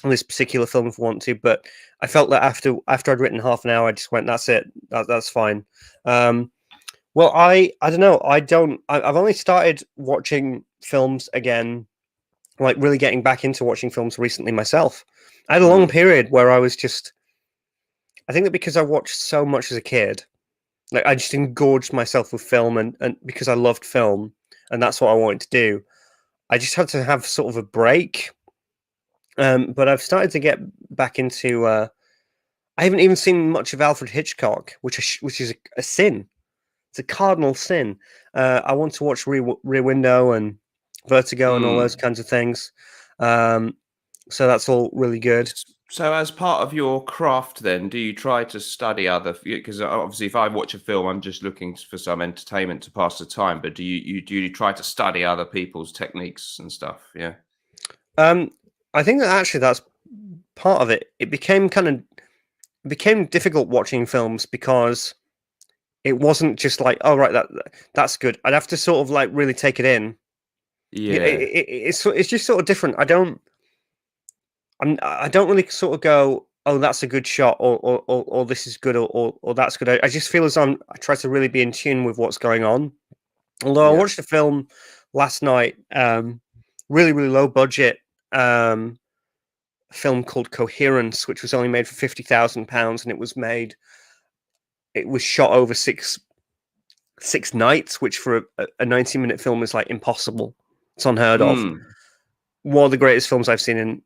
This particular film if we want to, but I felt that after I'd written half an hour, I just went, that's it. That's fine. Well, I don't know. I've only started watching films again, like really getting back into watching films recently myself. I had a long Mm, period where I was just, I think that because I watched so much as a kid, like I just engorged myself with film, and because I loved film and that's what I wanted to do, I just had to have sort of a break. But I've started to get back into. I haven't even seen much of Alfred Hitchcock, which is a sin. It's a cardinal sin. I want to watch Rear Window and Vertigo and all those mm. kinds of things. Um, so that's all really good. So, as part of your craft, then, do you try to study other? Because obviously, if I watch a film, I'm just looking for some entertainment to pass the time. But do you try to study other people's techniques and stuff? Yeah. Um, I think that actually that's part of it. It became difficult watching films because it wasn't just like, oh right, that's good. I'd have to sort of like really take it in. Yeah. It's just sort of different. I don't really sort of go, oh, that's a good shot, or this is good, or that's good. I just feel as I try to really be in tune with what's going on. Although I Yeah. watched a film last night, really really low budget film called Coherence, which was only made for £50,000, and it was shot over six nights, which for a 90-minute film is like impossible. It's unheard of. Mm. One of the greatest films I've seen in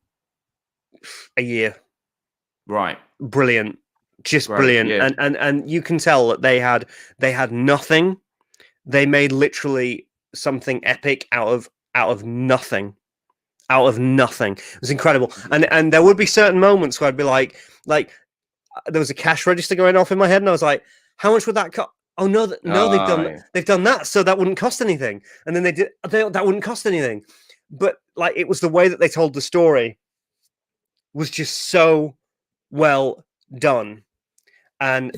a year. Right. Brilliant, just Great. brilliant. Yeah. And you can tell that they had nothing. They made literally something epic out of nothing. Out of nothing. It was incredible. And there would be certain moments where I'd be like there was a cash register going off in my head, and I was like, how much would that cost? Oh no, no, Yeah. they've done that, so that wouldn't cost anything. And then that wouldn't cost anything. But like it was the way that they told the story was just so well done and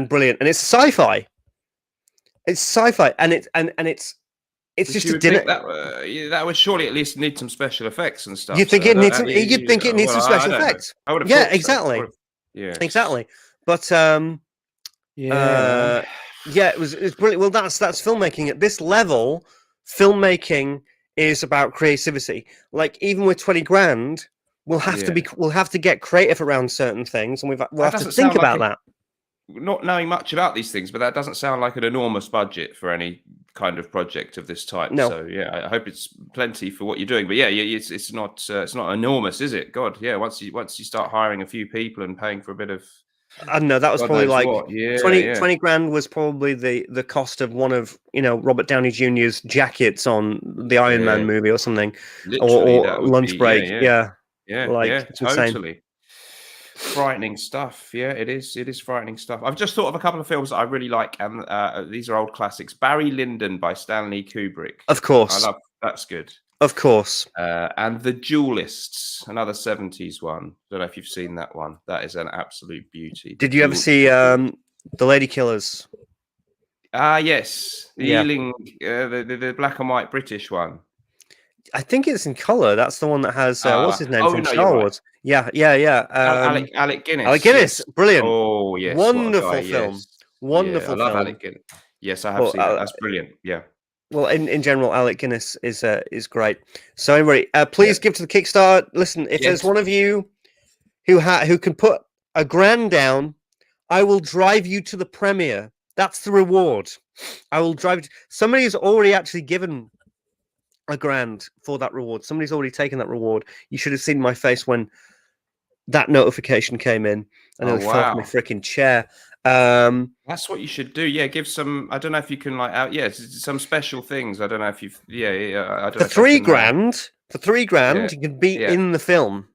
brilliant. And it's sci-fi. It's sci-fi, and it's But just you a would dinner. think that that would surely at least need some special effects and You stuff. think So it needs some? You'd think it needs well, some I special don't know. effects. I would have Yeah, thought so. exactly, Yes. exactly. But Yeah, man. uh, yeah, it's brilliant. Well, that's filmmaking at this level. Filmmaking is about creativity. Like even with 20 grand, Yeah. we'll have to get creative around certain things, and we'll That have to doesn't think sound like about that. not knowing much about these things, but that doesn't sound like an enormous budget for any kind of project of this type. No, So yeah, I hope it's plenty for what you're doing. But yeah, it's not enormous, is it? God, yeah. Once you start hiring a few people and paying for a bit of I don't know. That was God probably knows like what. Yeah, 20, yeah, 20 grand was probably the cost of one of Robert Downey Jr.'s jackets on the Iron Man yeah. movie or something, Literally, that or would be Lunch Break. Yeah, like yeah. it's insane. Totally. Frightening stuff. Yeah, it is. It is frightening stuff. I've just thought of a couple of films that I really like, and these are old classics. Barry Lyndon by Stanley Kubrick. Of I course, love that's good. of course. And The Duelists, another 70s one. Don't know if you've seen that one. That is an absolute beauty. Did you ever see The Lady Killers? Ah, yes. The Yeah, Ealing, the black and white British one. I think it's in color. That's the one that has what's his name Oh, from no, you're Star right. Wars. Yeah, yeah, yeah. Alec Alec Guinness. Guinness, Yes. brilliant, Oh, yes. What a guy. wonderful film, Yes. Yeah, I wonderful love film. Alec Guinness. Yes, I have Well, seen that. That's brilliant. Yeah. Well, in general, Alec Guinness is great. So anyway, Yeah. please give to the Kickstarter. Listen, if there's Yes. one of you who can put £1,000 down, I will drive you to the premiere. That's the reward. I will drive. Somebody has already actually given £1,000 for that reward. Somebody's already taken that reward. You should have seen my face when that notification came in. I Oh, nearly fell off my wow. freaking chair. That's what you should do. Yeah, give some. I don't know if you can like out. Yeah, some special things. I don't know if you've. Yeah, I don't For know if I three can. grand, Yeah, you can be yeah. in the film.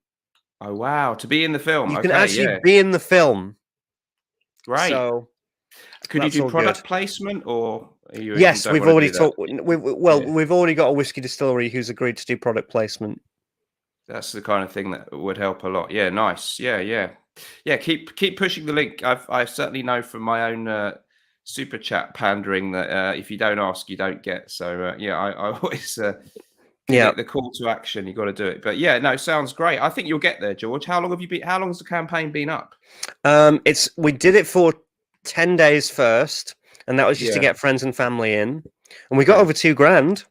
Oh wow, to be in the film. You can Okay, actually yeah, be in the film. great. So Could you that's do all good. product placement or Yes, we've already talked. Yeah. We've already got a whiskey distillery who's agreed to do product placement. That's the kind of thing that would help a lot. Yeah, nice. Yeah. Keep pushing the link. I certainly know from my own super chat pandering that if you don't ask, you don't get. So I always give it the call to action. You got to do it. But yeah, no, sounds great. I think you'll get there, George. How long have you been? How long has the campaign been up? We did it for 10 days first, and that was just to get friends and family in, and we got over $2,000,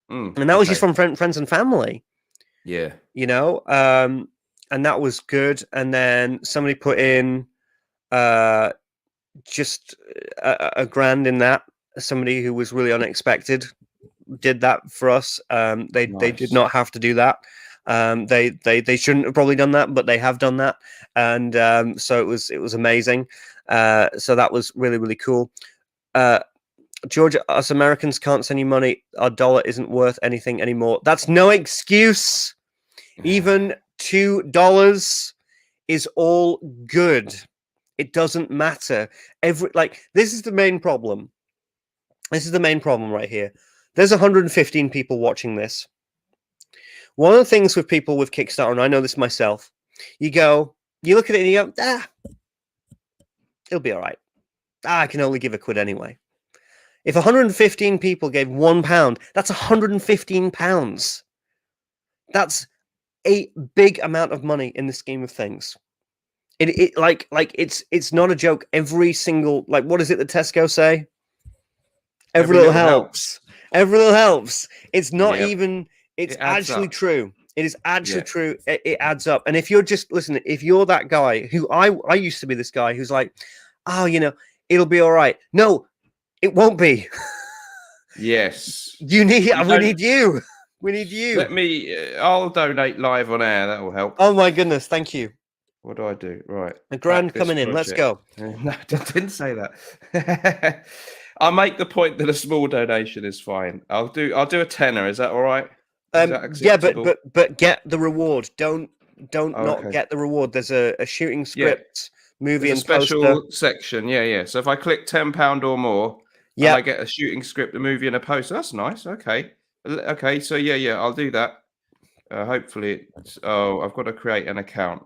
and that was just from friends and family. Yeah, and that was good. And then somebody put in just a grand in that. Somebody who was really unexpected did that for us. They did not have to do that. They shouldn't have probably done that, but they have done that, and so it was amazing. So that was really, really cool. Georgia, us Americans can't send you money. Our dollar isn't worth anything anymore. That's no excuse. Even $2 is all good. It doesn't matter. This is the main problem. This is the main problem right here. There's 115 people watching this. One of the things with people with Kickstarter, and I know this myself, you look at it and you go, it'll be all right. I can only give a quid anyway. If 115 people gave £1, that's 115 pounds. That's a big amount of money in the scheme of things. It's not a joke. Every single, what is it that Tesco say? Every little helps. Every little helps. It's not even. It's actually true. It is actually true. It adds up. And if you're if you're that guy who I used to be this guy who's like, it'll be all right. No, it won't be. Yes. We need you. We need you. I'll donate live on air. That will help. Oh my goodness. Thank you. What do I do? Right. A grand coming in. Let's go. No, I didn't say that. I'll make the point that a small donation is fine. I'll do a tenner. Is that all right? Yeah, but get the reward. Don't not get the reward. There's a shooting script movie and special poster section. Yeah. So if I click £10 or more, I get a shooting script, a movie, and a poster. That's nice. Okay. So I'll do that. Hopefully, I've got to create an account.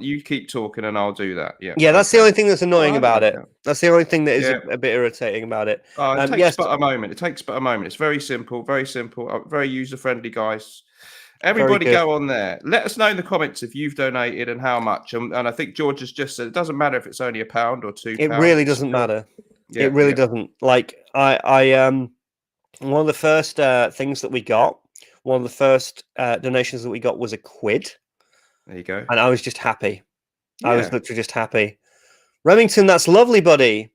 You keep talking and I'll do that. Yeah. That's the only thing that's annoying about it. That's the only thing that is a bit irritating about it. It takes but a moment. It takes but a moment. It's very simple, very user friendly, guys. Everybody go on there. Let us know in the comments if you've donated and how much. And I think George has just said it doesn't matter if it's only £1 or £2. It really doesn't matter. It really doesn't. One of the first things that we got. One of the first donations that we got was £1. There you go. And I was just happy. I was literally just happy. Remington, that's lovely, buddy.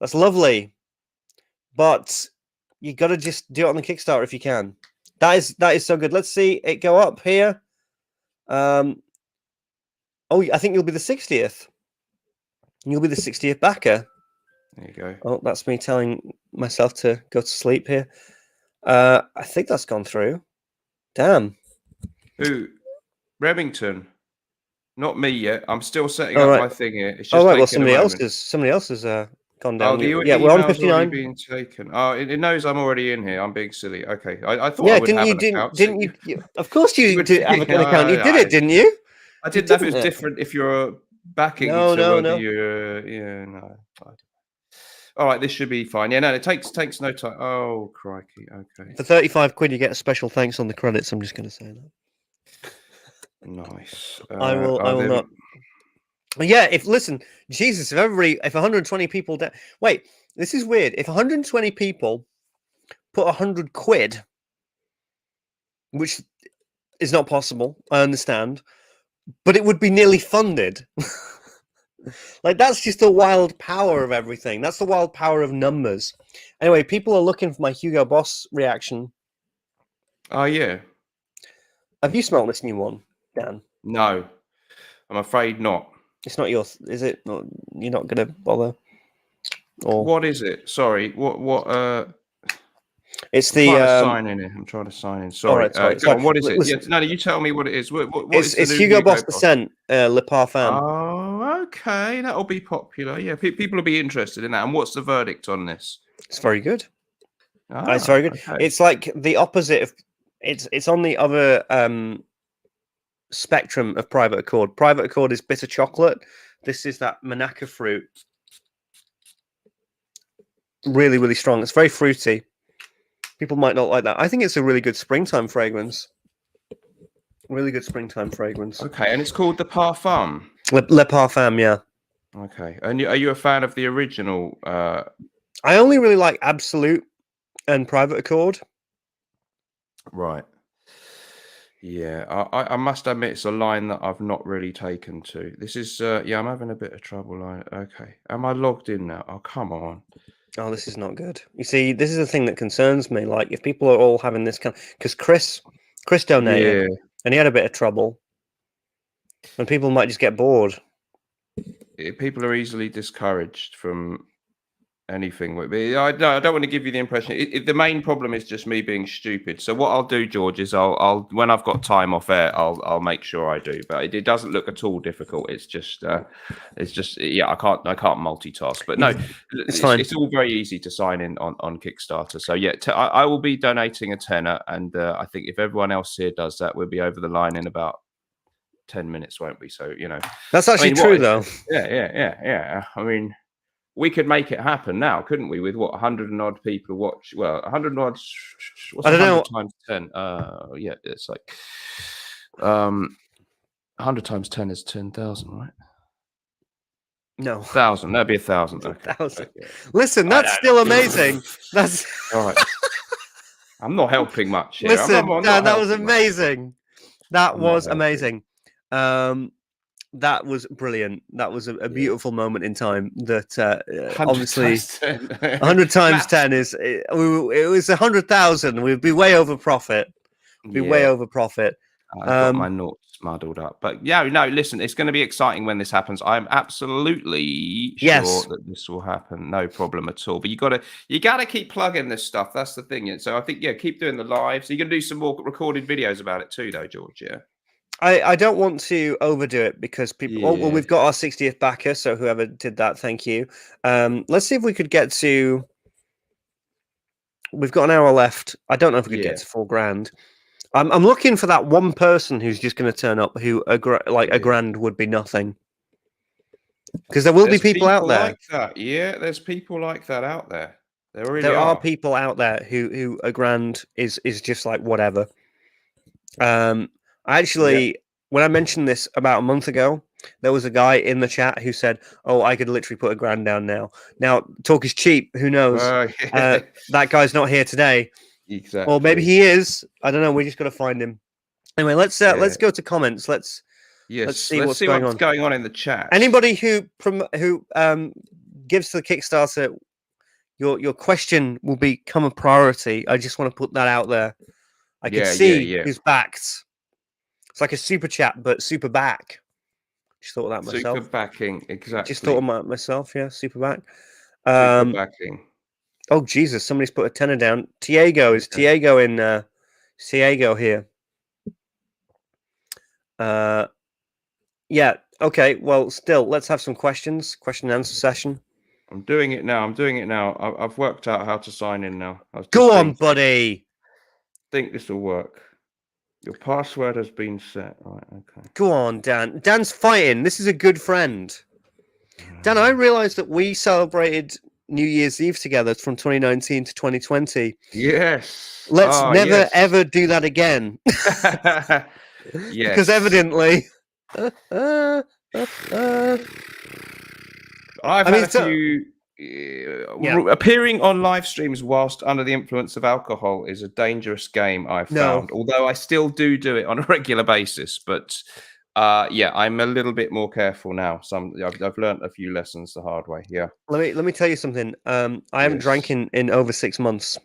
That's lovely. But you got to just do it on the Kickstarter if you can. That is so good. Let's see it go up here. I think you'll be the 60th. You'll be the 60th backer. There you go. Oh, that's me telling myself to go to sleep here. I think that's gone through. Damn. Who? Remington. Not me yet. I'm still setting up my thing here. It's just somebody else has gone down. We're on 59. Being taken. It knows I'm already in here. I'm being silly. Okay. I thought I would have an account. Didn't you? Of course you did have an account. You did it, didn't you? I didn't know if it was different if you're backing. No. No. All right, this should be fine. Yeah, no, it takes no time. Oh, crikey. Okay. For £35, you get a special thanks on the credits. I'm just going to say that. Nice. I will not. Yeah, if 120 people wait, this is weird. If 120 people put £100, which is not possible, I understand, but it would be nearly funded. That's just the wild power of everything. That's the wild power of numbers. Anyway, people are looking for my Hugo Boss reaction. Oh, yeah. Have you smelled this new one, Dan? No, I'm afraid not. It's not yours, is it? You're not going to bother? Or what is it? Sorry. What? It's I'm trying to sign in. Sorry. Sorry. What is it? No, you tell me what it is. What it's Hugo Boss the Scent, Le Parfum. Oh, Okay, that'll be popular. Yeah, people will be interested in that. And what's the verdict on this? It's very good. It's Ah, very good. okay. It's like the opposite of it's on the other spectrum of Private Accord. Private Accord is bitter chocolate. This is that Monaco fruit. Really, really strong. It's very fruity. People might not like that. I think it's a really good springtime fragrance. Really good springtime fragrance. Okay, and it's called the Parfum. Le Parfum, yeah. Okay, and are you a fan of the original? I only really like Absolute and Private Accord. Right. Yeah, I must admit it's a line that I've not really taken to. This is yeah, I'm having a bit of trouble. Okay, am I logged in now? Oh, come on. Oh, this is not good. You see, this is the thing that concerns me. Like, if people are all having this kind, because Chris donated, Yeah, and he had a bit of trouble, and people might just get bored. people are easily discouraged from anything with me. I don't want to give you the impression. The main problem is just me being stupid. So what I'll do, George, is I'll when I've got time off air, I'll make sure I do. But it doesn't look at all difficult. It's just yeah, I can't multitask. But no, It's fine. It's all very easy to sign in on Kickstarter. So yeah, I will be donating a tenner, and I think if everyone else here does that, we'll be over the line in about 10 minutes, won't we? So That's actually true, though. Yeah. I mean, we could make it happen now, couldn't we? With what 100 and odd people watch. Well, 100 and odd. What's I don't 100 know. times 10? Yeah, it's like 100 times 10 is 10,000, right? No, 1,000. That'd be 1,000. Okay. 1,000. Okay. Listen, that's still amazing. That's All right. I'm not helping much here. listen, I'm Dan. not That was helping much. amazing. That I'm not was helping. amazing. That was brilliant. That was a beautiful moment in time. That 100 obviously times 10. 100 times 10 is it was 100,000. We'd be way over profit. Be way Yeah. over profit. I've got my noughts muddled up. But yeah, no, listen, it's going to be exciting when this happens. I'm absolutely Yes. sure that this will happen. No problem at all. But you gotta keep plugging this stuff. That's the thing. So I think, yeah, keep doing the lives. You're gonna do some more recorded videos about it too, though, George. Yeah. I don't want to overdo it because people. Oh well, Yeah. we've got our 60th backer, so whoever did that, thank you. Let's see if we could get to. We've got an hour left. I don't know if we could Yeah. get to $4,000. I'm looking for that one person who's just going to turn up who a grand would be nothing. Because there will be people out there. like that. Yeah, there's people like that out there. There really There are are. people out there who a grand is just like whatever. I actually, when I mentioned this about a month ago, there was a guy in the chat who said, "Oh, I could literally put $1,000 down now." Now, talk is cheap. Who knows? Yeah. That guy's not here today. Exactly. Or maybe he is. I don't know. We just got to find him. Anyway, let's go to comments. Let's see what's going on in the chat. Anybody who gives to the Kickstarter, your question will become a priority. I just want to put that out there. I can see who's backed. It's like a super chat, but super back. Just thought of that myself. Super backing, exactly. Just thought of myself. Yeah, super back. Super backing. Oh Jesus! Somebody's put a tenner down. Tiago is Tiago in Tiago here. Yeah. Okay. Well, still, let's have some questions. Question and answer session. I'm doing it now. I've worked out how to sign in now. Go on, buddy. Think this will work. Your password has been set. Right. Okay. Go on, Dan. Dan's fighting. This is a good friend. Dan, I realised that we celebrated New Year's Eve together from 2019 to 2020. Yes. Let's never ever do that again. Yes. Because evidently. I've had a few. Appearing on live streams whilst under the influence of alcohol is a dangerous game, I've found. Although I still do it on a regular basis, but yeah, I'm a little bit more careful now. I've learned a few lessons the hard way. Yeah. Let me tell you something. I haven't drank in over 6 months.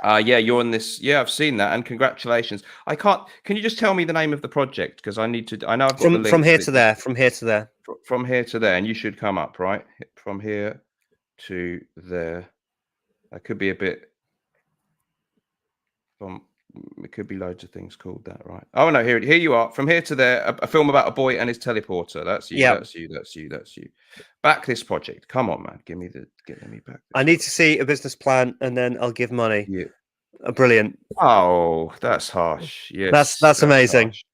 Yeah, you're on this. Yeah, I've seen that, and congratulations. I can't. Can you just tell me the name of the project? Because I need to. I know I've got the link. From here to there. From here to there. From here to there, and you should come up, right? From here to there. That could be a bit. From It could be loads of things called that, right? Oh no, here you are. From Here to There, a film about a boy and his teleporter. That's you. Yeah. That's you. That's you. That's you. Back this project. Come on, man. Get me back. I need to see a business plan, and then I'll give money. Yeah. Brilliant. Oh, that's harsh. Yes, That's amazing. harsh.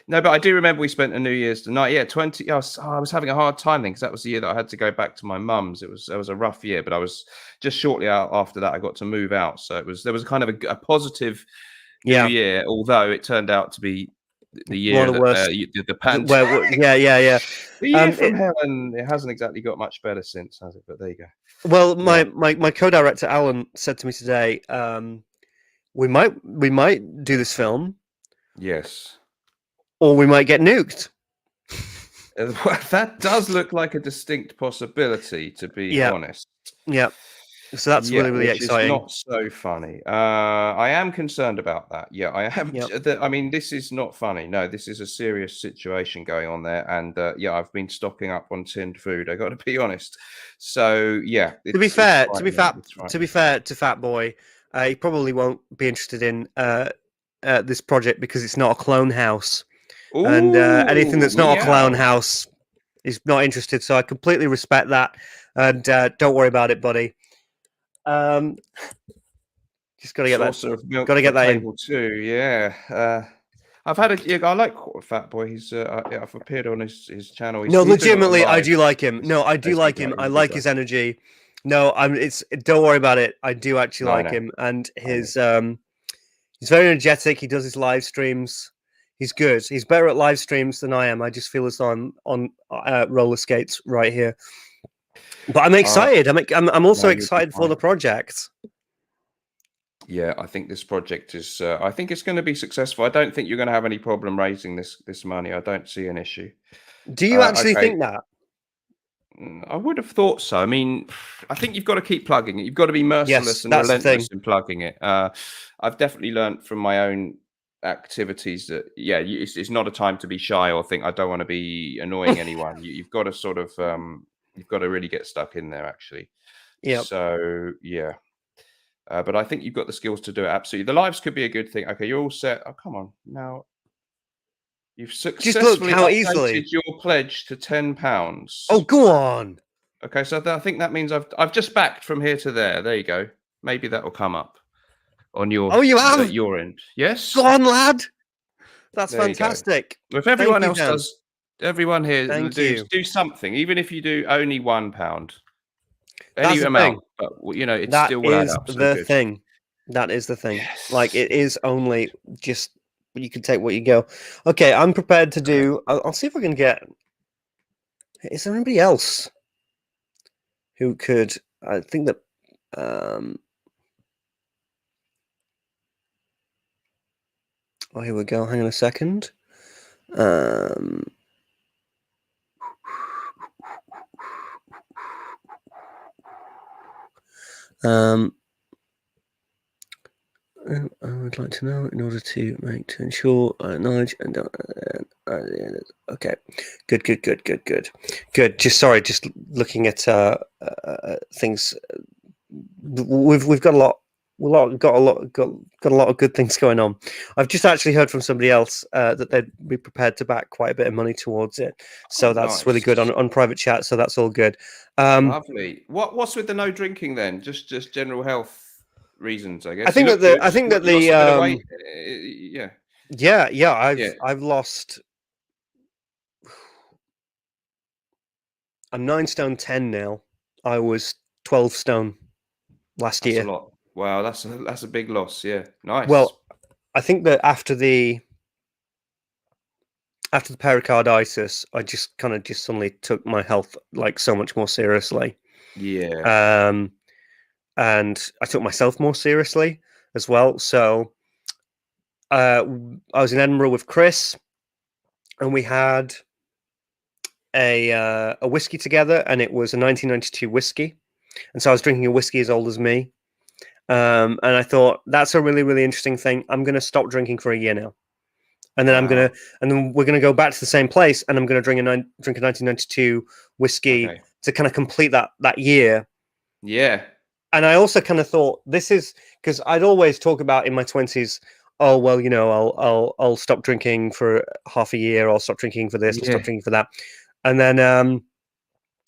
No, but I do remember we spent a New Year's night. Yeah, 20. I was having a hard time then because that was the year that I had to go back to my mum's. It was a rough year, but I was just shortly after that I got to move out. So there was kind of a positive New Year, although it turned out to be the year that the pandemic. Yeah. The year from hell, and it hasn't exactly got much better since, has it? But there you go. Well, my co-director Alan said to me today, we might do this film. Yes. Or we might get nuked. That does look like a distinct possibility, to be honest. Yeah. So that's really exciting. It's not so funny. I am concerned about that. Yeah, I am. I mean, this is not funny. No, this is a serious situation going on there. And I've been stocking up on tinned food. I got to be honest. So yeah. To be fair to Fat Boy, he probably won't be interested in this project because it's not a clone house. Ooh, and anything that's not a clown house is not interested. So I completely respect that, and don't worry about it, buddy. Just gotta get that. Gotta get that in too. Yeah. I've had I like Fat Boy. He's I've appeared on his channel. No, legitimately, I do like him. No, I do like him. I like his energy. No, don't worry about it. I do actually like him, and his he's very energetic. He does his live streams. He's good. He's better at live streams than I am. I just feel as though I'm on roller skates right here. But I'm excited. I'm also excited for the project. Yeah, I think this project is. I think it's going to be successful. I don't think you're going to have any problem raising this money. I don't see an issue. Do you actually think that? I would have thought so. I mean, I think you've got to keep plugging it. You've got to be merciless and relentless in plugging it. I've definitely learned from my own activities that it's not a time to be shy or think I don't want to be annoying anyone. You've got to sort of you've got to really get stuck in there actually. Yeah. So yeah. But I think you've got the skills to do it. Absolutely. The lives could be a good thing. Okay, you're all set. Oh, come on. Now you've successfully updated your pledge to £10. Oh, go on. Okay, so I think that means I've just backed from here to there. There you go. Maybe that will come up on your you have? At your end. Yes. Go on, lad. That's fantastic. If everyone else does, everyone here do something, even if you do only £1. Any amount, but it's that still will add up. The thing. That is the thing. Yes. Like it is only just you can take what you go. Okay, I'm prepared to do. I'll see if I can get. Is there anybody else who could? I think that. Oh, here we go. Hang on a second. I would like to know in order to ensure knowledge and okay, good. Just looking at things. We've got a lot. Got a lot of good things going on. I've just actually heard from somebody else that they'd be prepared to back quite a bit of money towards it. So that's really good on private chat. So that's all good. Lovely. What's with the no drinking then? Just general health reasons, I guess. I think I've lost. I'm 9 stone 10 now. I was 12 stone last year. That's a lot. Wow, that's a big loss. Yeah, nice. Well, I think that after the pericarditis, I just suddenly took my health like so much more seriously. Yeah. And I took myself more seriously as well. So I was in Edinburgh with Chris, and we had a whiskey together, and it was a 1992 whiskey. And so I was drinking a whiskey as old as me. And I thought that's a really, really interesting thing. I'm going to stop drinking for a year now, and then we're going to go back to the same place, and I'm going to drink a 1992 whiskey to kind of complete that year. Yeah. And I also kind of thought this is because I'd always talk about in my 20s, oh well, I'll stop drinking for half a year, or I'll stop drinking for this, I'll stop Yeah, drinking for that. And then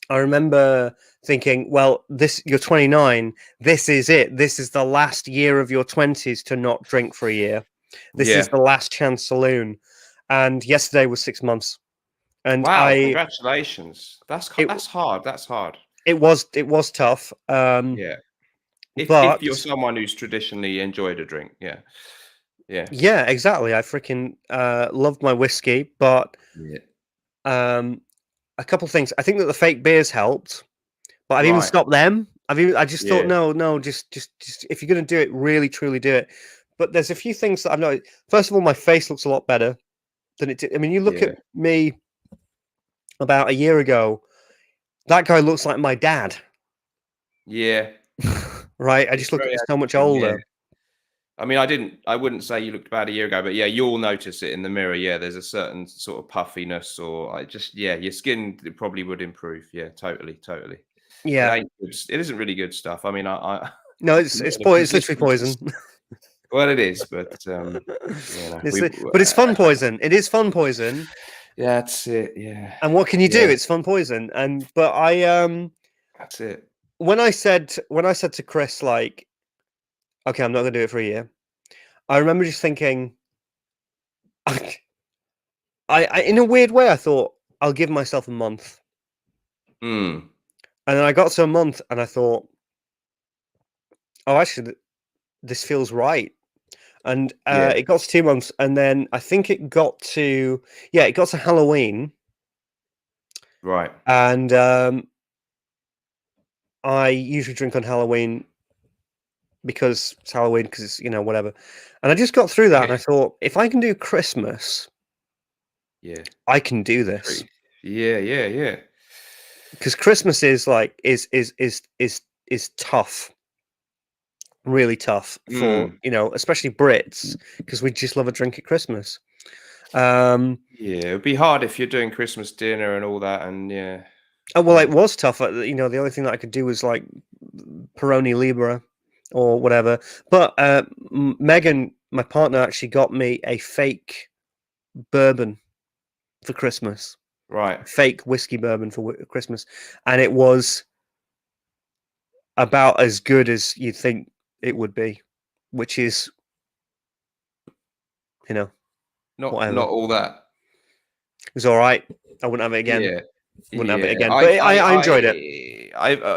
I remember thinking, well, you're 29. This is it. This is the last year of your 20s to not drink for a year. This is yeah. the last chance saloon. And yesterday was 6 months. And Wow, congratulations. it That's hard. That's hard. it was tough. Yeah. If But you're someone who's traditionally enjoyed a drink, yeah. Yeah. yeah, exactly. I freaking loved my whiskey, but Yeah. um, a couple things. I think that the fake beers helped, but I've even Right. stopped them. I just thought, Yeah. no, just if you're going to do it, really, truly do it. But there's a few things that I've noticed. First of all, my face looks a lot better than it did. I mean, you look at Yeah. me about a year ago, that guy looks like my dad, Yeah. right? I It's just look very so much interesting, yeah. older. I mean, I wouldn't say you looked bad a year ago, but yeah, you'll notice it in the mirror. Yeah, there's a certain sort of puffiness, or yeah, your skin probably would improve. Yeah, totally, totally. It Yeah. ain't good. It isn't really good stuff. I mean, No, I'm it's not it's in a it's literally position to. poison. Well, it is, but But it's fun poison. It is fun poison. yeah, that's it. Yeah, And what can you do? yeah, It's fun poison. And but I that's it. when I said to Chris, like, okay, I'm not gonna do it for a year. I remember just thinking, I in a weird way, I thought I'll give myself a month, Mm, and then I got to a month, and I thought, oh, actually, this feels right. And yeah, it got to 2 months, and then I think it got to Halloween, right. and I usually drink on Halloween because it's Halloween, because it's whatever. And I just got through that, and Yeah, I thought, if I can do Christmas, yeah, I can do true. this. Yeah, yeah, yeah. Because Christmas is like is tough, really tough for Mm, especially Brits, because we just love a drink at Christmas. Um, yeah, it'd be hard if you're doing Christmas dinner and all that, and yeah, well, yeah, it was tough. The only thing that I could do was like Peroni Libra or whatever. But Megan, my partner, actually got me a fake bourbon for Christmas, right. fake whiskey bourbon for Christmas, and it was about as good as you'd think it would be, which is, you know, whatever. Not all that. It was all right. I wouldn't have it again. Yeah. Wouldn't have it Yeah, again. But I enjoyed it.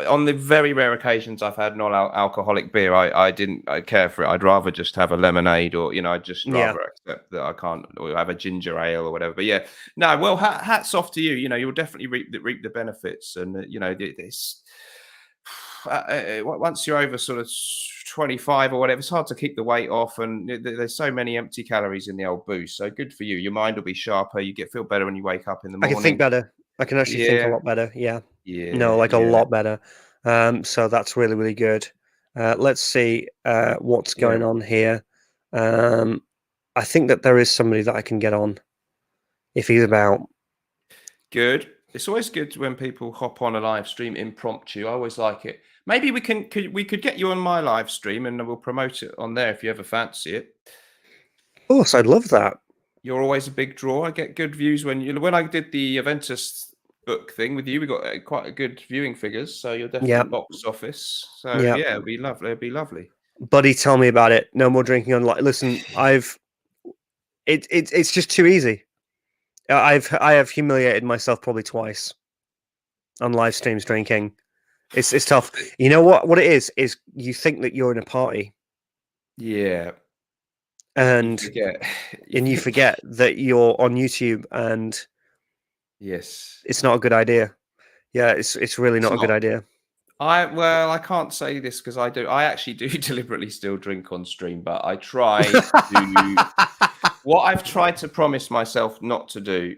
on the very rare occasions I've had non-alcoholic beer, I care for it. I'd rather just have a lemonade, or I'd just Yeah. rather accept that I can't, or have a ginger ale or whatever. But yeah, no, well, hats off to you. You'll definitely reap the benefits, and this. Once you're over sort of 25 or whatever, it's hard to keep the weight off, and there's so many empty calories in the old booze. So good for you. Your mind will be sharper. You feel better when you wake up in the I can think morning. better. I can actually think a Yeah, lot better. Yeah. No, yeah, like a yeah, lot better. So that's really, really good. Let's see what's yeah. going on here. Um, I think that there is somebody that I can get on if he's about. Good. It's always good when people hop on a live stream impromptu. I always like it. Maybe we could get you on my live stream, and we'll promote it on there if you ever fancy it. Of course, I'd love that. You're always a big draw. I get good views when I did the Aventus book thing with you. We got quite a good viewing figures, so you're Yeah, definitely box office. So yeah. yeah, it'd be lovely. It'd be lovely. Buddy, tell me about it. No more drinking on. Listen, it's just too easy. I have humiliated myself probably twice on live streams drinking. It's tough. You know what it is you think that you're in a party, Yeah, you and forget. You you think, forget that you're on YouTube, and yes, it's not a good idea. Yeah, it's really it's not a good not. idea. I can't say this because I do. I actually do deliberately still drink on stream, but I try to. What I've tried to promise myself not to do.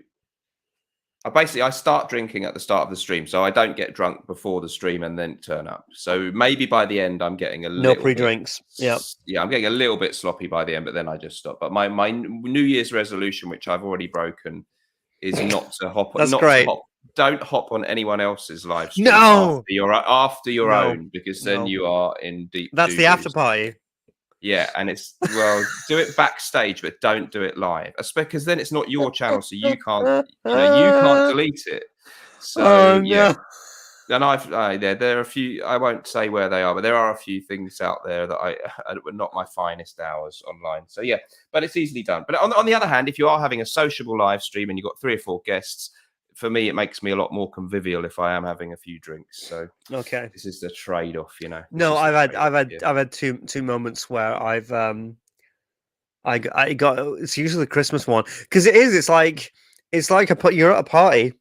I start drinking at the start of the stream, so I don't get drunk before the stream and then turn up. So maybe by the end, I'm getting a No little bit. pre-drinks. Yeah, Yeah, I'm getting a little bit sloppy by the end, but then I just stop. But my New Year's resolution, which I've already broken, is not to hop. that's Not to great. hop. Don't hop on anyone else's live stream No, after your no, own, because then no. you are in deep That's the after doo-doos. party. Yeah, and it's do it backstage, but don't do it live, because then it's not your channel, so you can't delete it. So Oh yeah, no. and there are a few. I won't say where they are, but there are a few things out there that were not my finest hours online. So yeah, but it's easily done. But on the other hand, if you are having a sociable live stream and you've got 3 or 4 guests, for me, it makes me a lot more convivial if I am having a few drinks. So Okay. this is the trade-off, you know. No, I've had two moments where I got it's usually the Christmas one because it's like you're at a party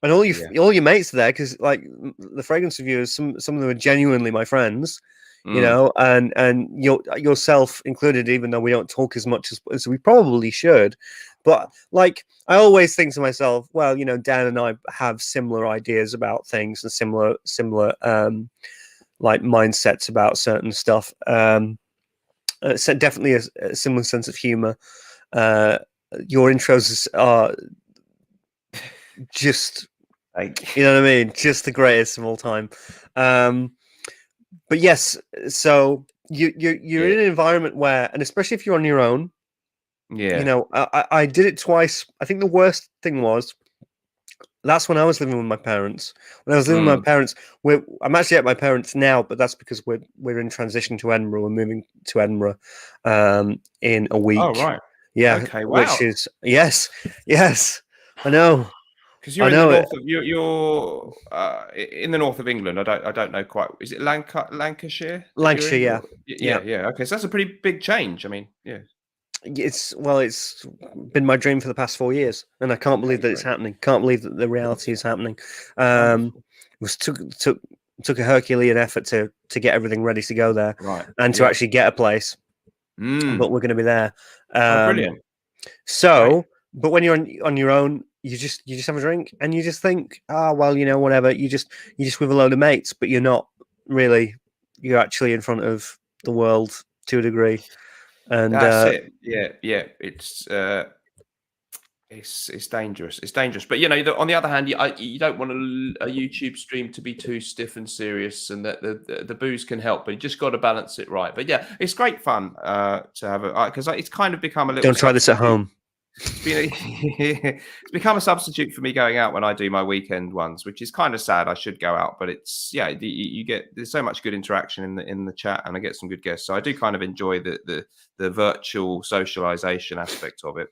and all your mates are there because like the fragrance reviewers, some of them are genuinely my friends, you know, and yourself included, even though we don't talk as much as we probably should. But like I always think to myself, well, you know, Dan and I have similar ideas about things and similar like mindsets about certain stuff. So definitely a similar sense of humor. Your intros are just, you know what I mean, just the greatest of all time. But yes, so you're in an environment where, and especially if you're on your own, you know, I did it twice. I think the worst thing was that's when I was living with my parents. When I was living with my parents, I'm actually at my parents now, but that's because we're in transition to Edinburgh. We're moving to Edinburgh in a week. Oh, right. Yeah. Okay. Which Wow. is yes. I know. Because you're in the north of you're in the north of England. I don't know quite. Is it Lancashire? Lancashire, yeah. Yeah. Okay, so that's a pretty big change. I mean, yeah. It's been my dream for the past 4 years, and I can't believe that it's happening. Can't believe that the reality is happening. It was took a Herculean effort to get everything ready to go there, and to actually get a place. But we're going to be there. Brilliant. So, but when you're on your own, you just have a drink, and you just think, well, you know, whatever. You just with a load of mates, but you're not really. You're actually in front of the world to a degree. And that's it. Yeah. It's dangerous. It's dangerous. But you know, on the other hand, you don't want a YouTube stream to be too stiff and serious, and that the booze can help, but you just got to balance it right. But yeah, it's great fun to have because it's kind of become a little. Don't try this at home. It's become a substitute for me going out when I do my weekend ones, which is kind of sad. I should go out, but it's you get there's so much good interaction in the chat, and I get some good guests. So I do kind of enjoy the virtual socialization aspect of it.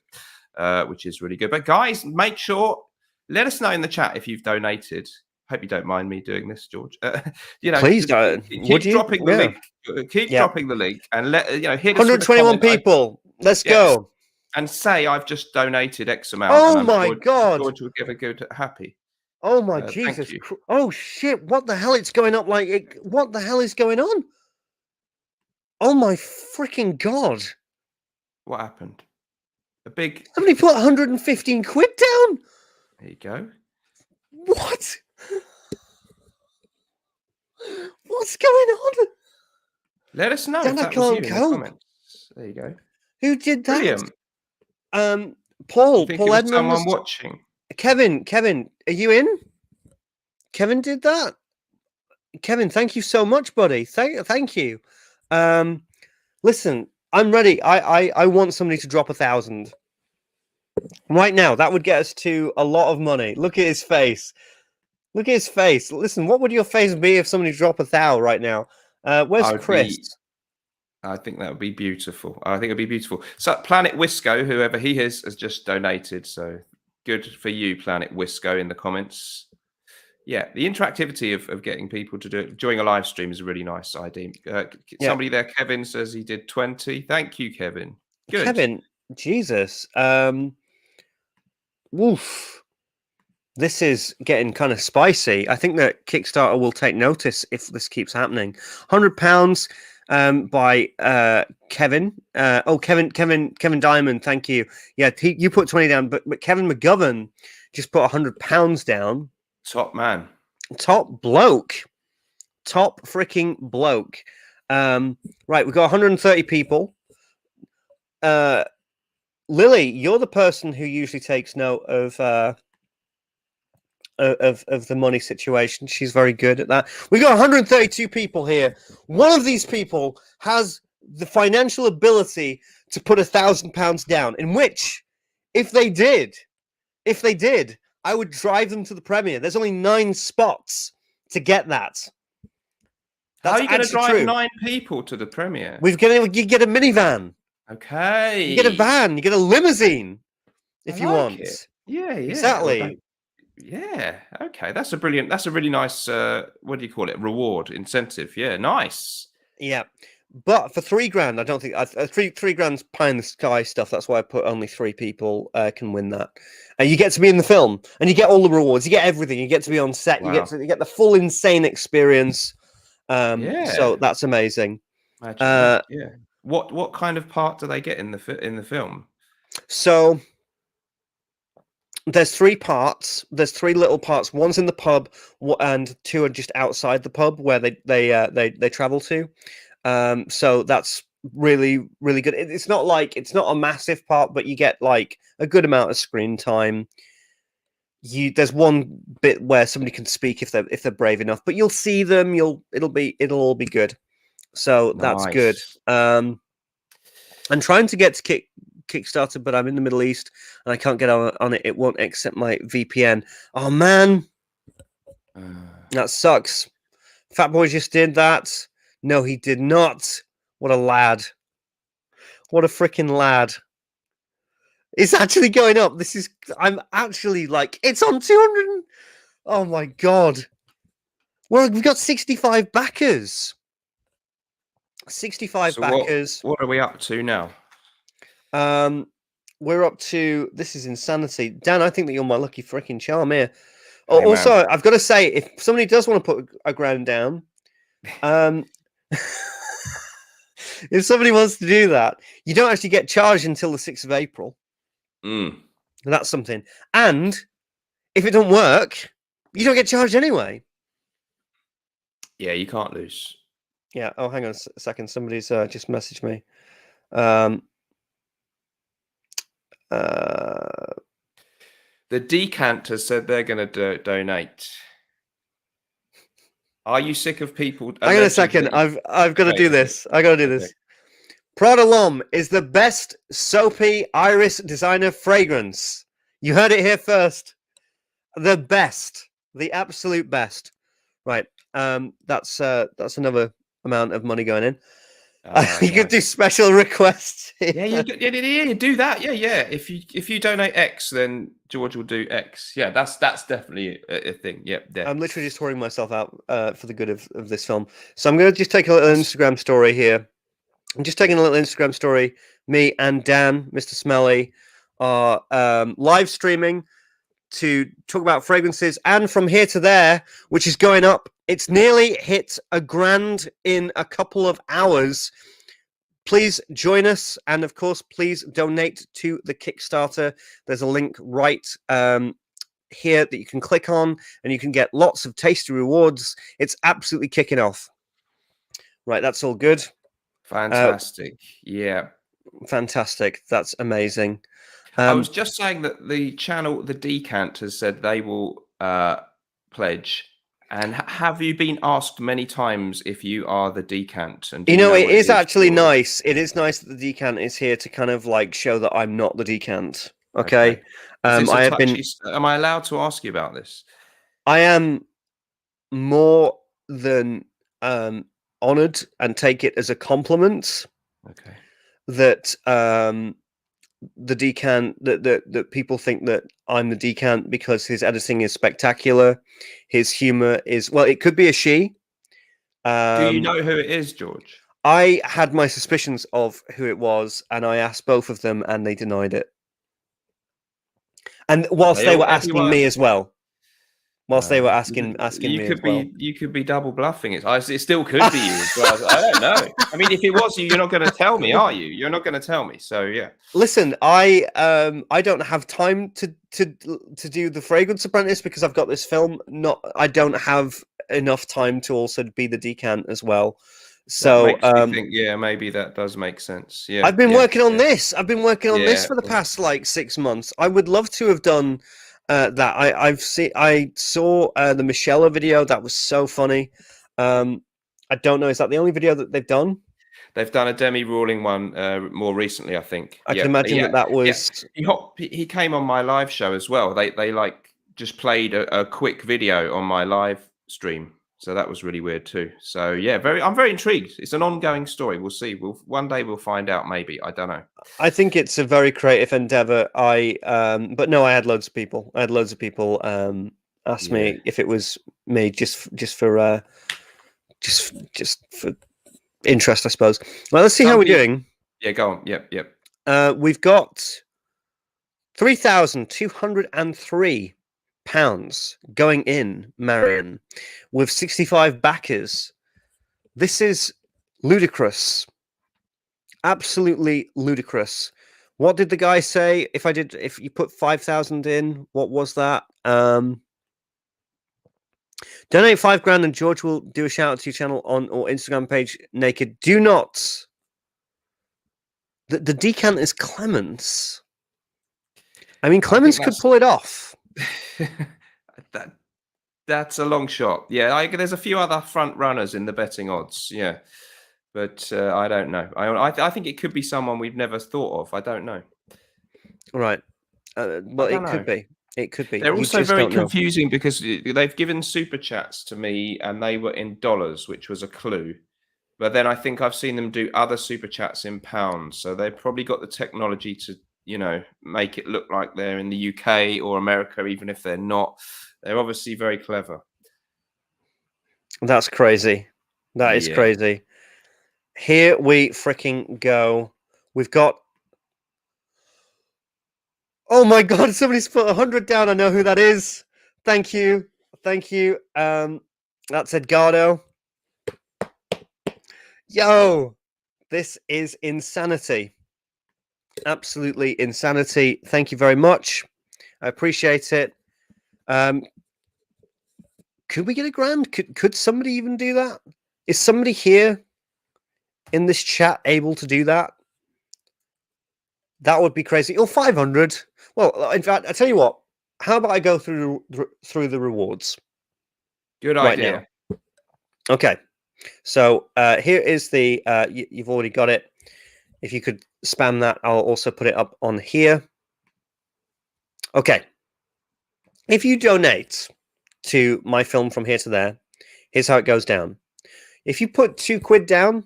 Which is really good. But guys, make sure, let us know in the chat if you've donated. Hope you don't mind me doing this, George. You know, please don't. Keep dropping the link. Keep dropping the link, and hit us 121 people. Let's go. And say I've just donated X amount. Oh my God! George will give a good happy. Oh my Jesus! Oh shit! What the hell is going on? What the hell is going on? Oh my freaking God! What happened? Somebody put 115 quid down. There you go. What? What's going on? Let us know. Dan, I can't cope. There you go. Who did that? Brilliant. Paul Edmonds. Someone watching. Kevin, are you in? Kevin did that. Kevin, thank you so much, buddy. Thank you. Listen. I'm ready. I want somebody to drop 1,000 right now. That would get us to a lot of money. Look at his face. Look at his face. Listen, what would your face be if somebody dropped 1,000 right now? Where's Chris? I think that would be beautiful. I think it'd be beautiful. So Planet Wisco, whoever he is, has just donated. So good for you, Planet Wisco, in the comments. Yeah, the interactivity of getting people to do it during a live stream is a really nice idea. Somebody there, Kevin, says he did 20. Thank you, Kevin. Good. Kevin, Jesus. Woof. This is getting kind of spicy. I think that Kickstarter will take notice if this keeps happening. £100 by Kevin. Kevin Diamond, thank you. Yeah, you put 20 down, but Kevin McGovern just put £100 down. Top man. Top bloke. Top freaking bloke. Right, we've got 130 people. Lily, you're the person who usually takes note of the money situation. She's very good at that. We've got 132 people here. One of these people has the financial ability to put £1,000 down. In which, if they did, I would drive them to the premiere. There's only 9 spots to get that. How are you going to drive true. 9 people to the premiere? You get a minivan. Okay. You get a van. You get a limousine if you want. It. Yeah, exactly. Yeah. Okay. That's a really nice. What do you call it? Reward, incentive. Yeah. Nice. Yeah. But for £3,000, I don't think £3,000's pie in the sky stuff. That's why I put only 3 people can win that. And you get to be in the film, and you get all the rewards. You get everything. You get to be on set. Wow. You get the full insane experience. So that's amazing. Yeah. What kind of part do they get in the film? So there's 3 parts. There's 3 little parts. One's in the pub, and 2 are just outside the pub where they travel to. So that's really, really good. It's not a massive part, but you get like a good amount of screen time. There's one bit where somebody can speak if they're brave enough, but you'll see them. It'll all be good. So that's good. I'm trying to get to Kickstarter, but I'm in the Middle East and I can't get on it. It won't accept my VPN. Oh man, that sucks. Fat Boy just did that. No, he did not. What a lad. What a freaking lad. It's actually going up. I'm actually like, it's on 200. Oh my God. Well, we've got 65 backers. 65 backers. What are we up to now? We're up to, this is insanity. Dan, I think that you're my lucky freaking charm here. Hey, also, man. I've got to say, if somebody does want to put a grand down, if somebody wants to do that, you don't actually get charged until the 6th of April. That's something. And if it don't work, you don't get charged anyway. Yeah, you can't lose. Yeah. Oh, hang on a second. Somebody's just messaged me. The decanter said they're going to donate. Are you sick of people? Hang on a second. I've got to do this. I got to do this. Prada L'Homme is the best soapy iris designer fragrance. You heard it here first. The best, the absolute best. Right. That's another amount of money going in. You could do special requests. Yeah, you do that. Yeah. If you donate X, then George will do X. Yeah, that's definitely a thing. Yeah. I'm literally just touring myself out for the good of this film. So I'm going to just take a little Instagram story here. I'm just taking a little Instagram story. Me and Dan, Mr. Smelly, are live streaming to talk about fragrances, and from here to there, which is going up. It's nearly hit £1,000 in a couple of hours. Please join us, and of course, please donate to the Kickstarter. There's a link right here that you can click on, and you can get lots of tasty rewards. It's absolutely kicking off. Right, that's all good. Fantastic. Yeah. Fantastic. That's amazing. I was just saying that the channel, the Decant, has said they will pledge. And have you been asked many times if you are the Decant? And you know it is actually nice. It is nice that the Decant is here to kind of like show that I'm not the Decant. Okay. Am I allowed to ask you about this? I am more than honored and take it as a compliment. Okay. That the Decant, that people think that I'm the Decant because his editing is spectacular. His humor is, well, it could be a she. Do you know who it is, George? I had my suspicions of who it was, and I asked both of them, and they denied it. And whilst they were asking me as well. Whilst they were asking me as well. You could be double bluffing it. It still could be you as well. I don't know. I mean, if it was you, you're not going to tell me, are you? You're not going to tell me. So yeah. Listen, I don't have time to do the Fragrance Apprentice because I've got this film. I don't have enough time to also be the Decant as well. So I think, yeah, maybe that does make sense. Yeah. I've been working on this. I've been working on this for the past like 6 months. I would love to have done that. I saw the Michelle video. That was so funny. I don't know. Is that the only video that they've done? They've done a Demi Rawling one more recently, I think. I can Yeah, imagine yeah, that yeah. was. He came on my live show as well. They like just played a quick video on my live stream, so that was really weird too. So yeah, I'm very intrigued. It's an ongoing story. We'll see. One day we'll find out. Maybe, I don't know. I think it's a very creative endeavor. But no, I had loads of people. I had loads of people ask Yeah. me if it was me, just for interest, I suppose. Well, let's see how Some we're people. doing. Yeah, go on. Yep. We've got £3,203 going in, Marion, with 65 backers. This is ludicrous. Absolutely ludicrous. What did the guy say? If you put 5,000 in, what was that? Donate £5,000 and George will do a shout out to your channel on or Instagram page naked. Do not. The decant is Clemens. I mean, Clemens could pull it off. That's a long shot. Yeah, there's a few other front runners in the betting odds. Yeah, but I don't know. I think it could be someone we've never thought of. I don't know. Right. Well, it could be. It could be. They're You also just very don't know. confusing because they've given super chats to me and they were in dollars, which was a clue. But then I think I've seen them do other super chats in pounds. So they've probably got the technology to, make it look like they're in the UK or America, even if they're not. They're obviously very clever. That's crazy. That is crazy. Here we freaking go. We've got. Oh my God! Somebody's put 100 down. I know who that is. Thank you. Thank you. That's Edgardo. Yo, this is insanity. Absolutely insanity. Thank you very much. I appreciate it. Could we get £1,000? Could somebody even do that? Is somebody here in this chat able to do that? That would be crazy. Or 500. Well, in fact, I tell you what. How about I go through the rewards? Good idea. Right now. Okay. So here is the. You've already got it. If you could spam that, I'll also put it up on here. Okay. If you donate to my film From Here to There, here's how it goes down. If you put £2 down,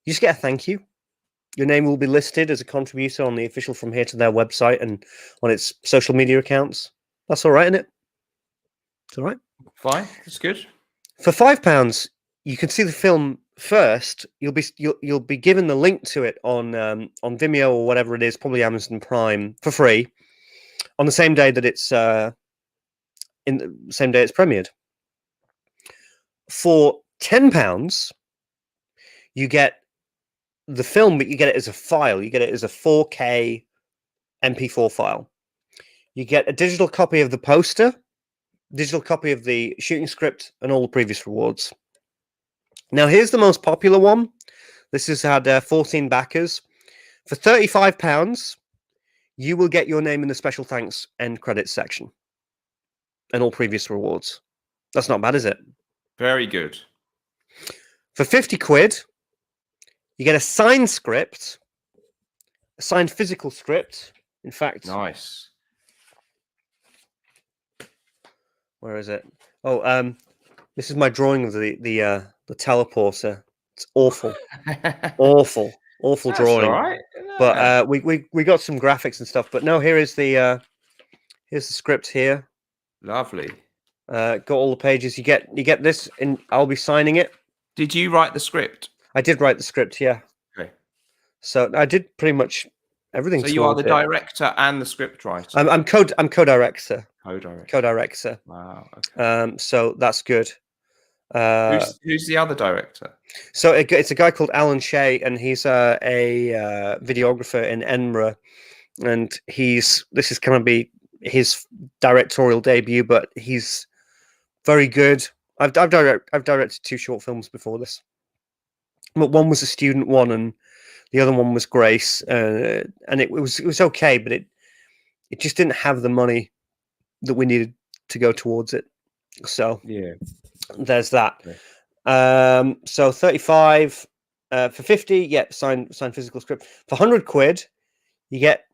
you just get a thank you. Your name will be listed as a contributor on the official From Here to There website and on its social media accounts. That's all right, isn't it? It's all right. Fine. That's good. For £5, you can see the film first. You'll be given the link to it on Vimeo or whatever it is, probably Amazon Prime, for free on the same day that it's in the same day it's premiered. For £10, you get the film, but you get it as a file. You get it as a 4K MP4 file. You get a digital copy of the poster, digital copy of the shooting script, and all the previous rewards. Now, here's the most popular one. This has had 14 backers. For £35, you will get your name in the special thanks end credits section and all previous rewards. That's not bad, is it? Very good. For £50, you get a signed script, a signed physical script. In fact, nice. Where is it? Oh, this is my drawing of the teleporter. It's awful, awful That's drawing. all right. But we got some graphics and stuff. But no, here's the script here. Lovely. Got all the pages. You get this, and I'll be signing it. Did you write the script? I did write the script. Yeah. Okay. So I did pretty much everything. So you are the director and the script writer. I'm co-director. Co-director. Wow. Okay. So that's good. Who's the other director? So it's a guy called Alan Shea, and he's a videographer in Edinburgh, and this is going to be his directorial debut, but he's very good. I've directed 2 short films before this, but one was a student one, and the other one was Grace, and it was okay, but it just didn't have the money that we needed to go towards it. So yeah, there's that. Okay. So 35. For 50, yeah, sign physical script. For 100 quid, you get.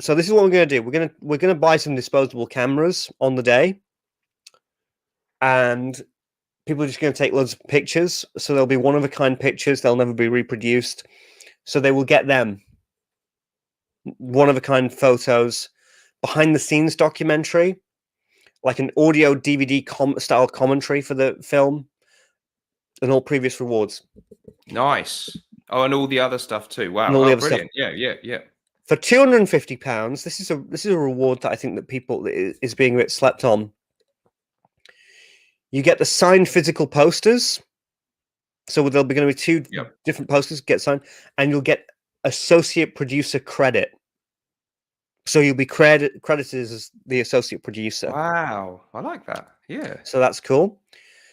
So this is what we're gonna do. We're gonna buy some disposable cameras on the day, and people are just gonna take loads of pictures. So there'll be one of a kind pictures. They'll never be reproduced. So they will get them one of a kind photos, behind the scenes documentary, like an audio DVD style commentary for the film, and all previous rewards. Nice. Oh, and all the other stuff too. And Wow. all the Oh, other stuff. brilliant. Yeah, yeah, yeah. For £250, this is a reward that I think that people is being a bit slept on. You get the signed physical posters. So there'll be going to be two different posters get signed, and you'll get associate producer credit. So you'll be credited as the associate producer. Wow. I like that. Yeah. So that's cool.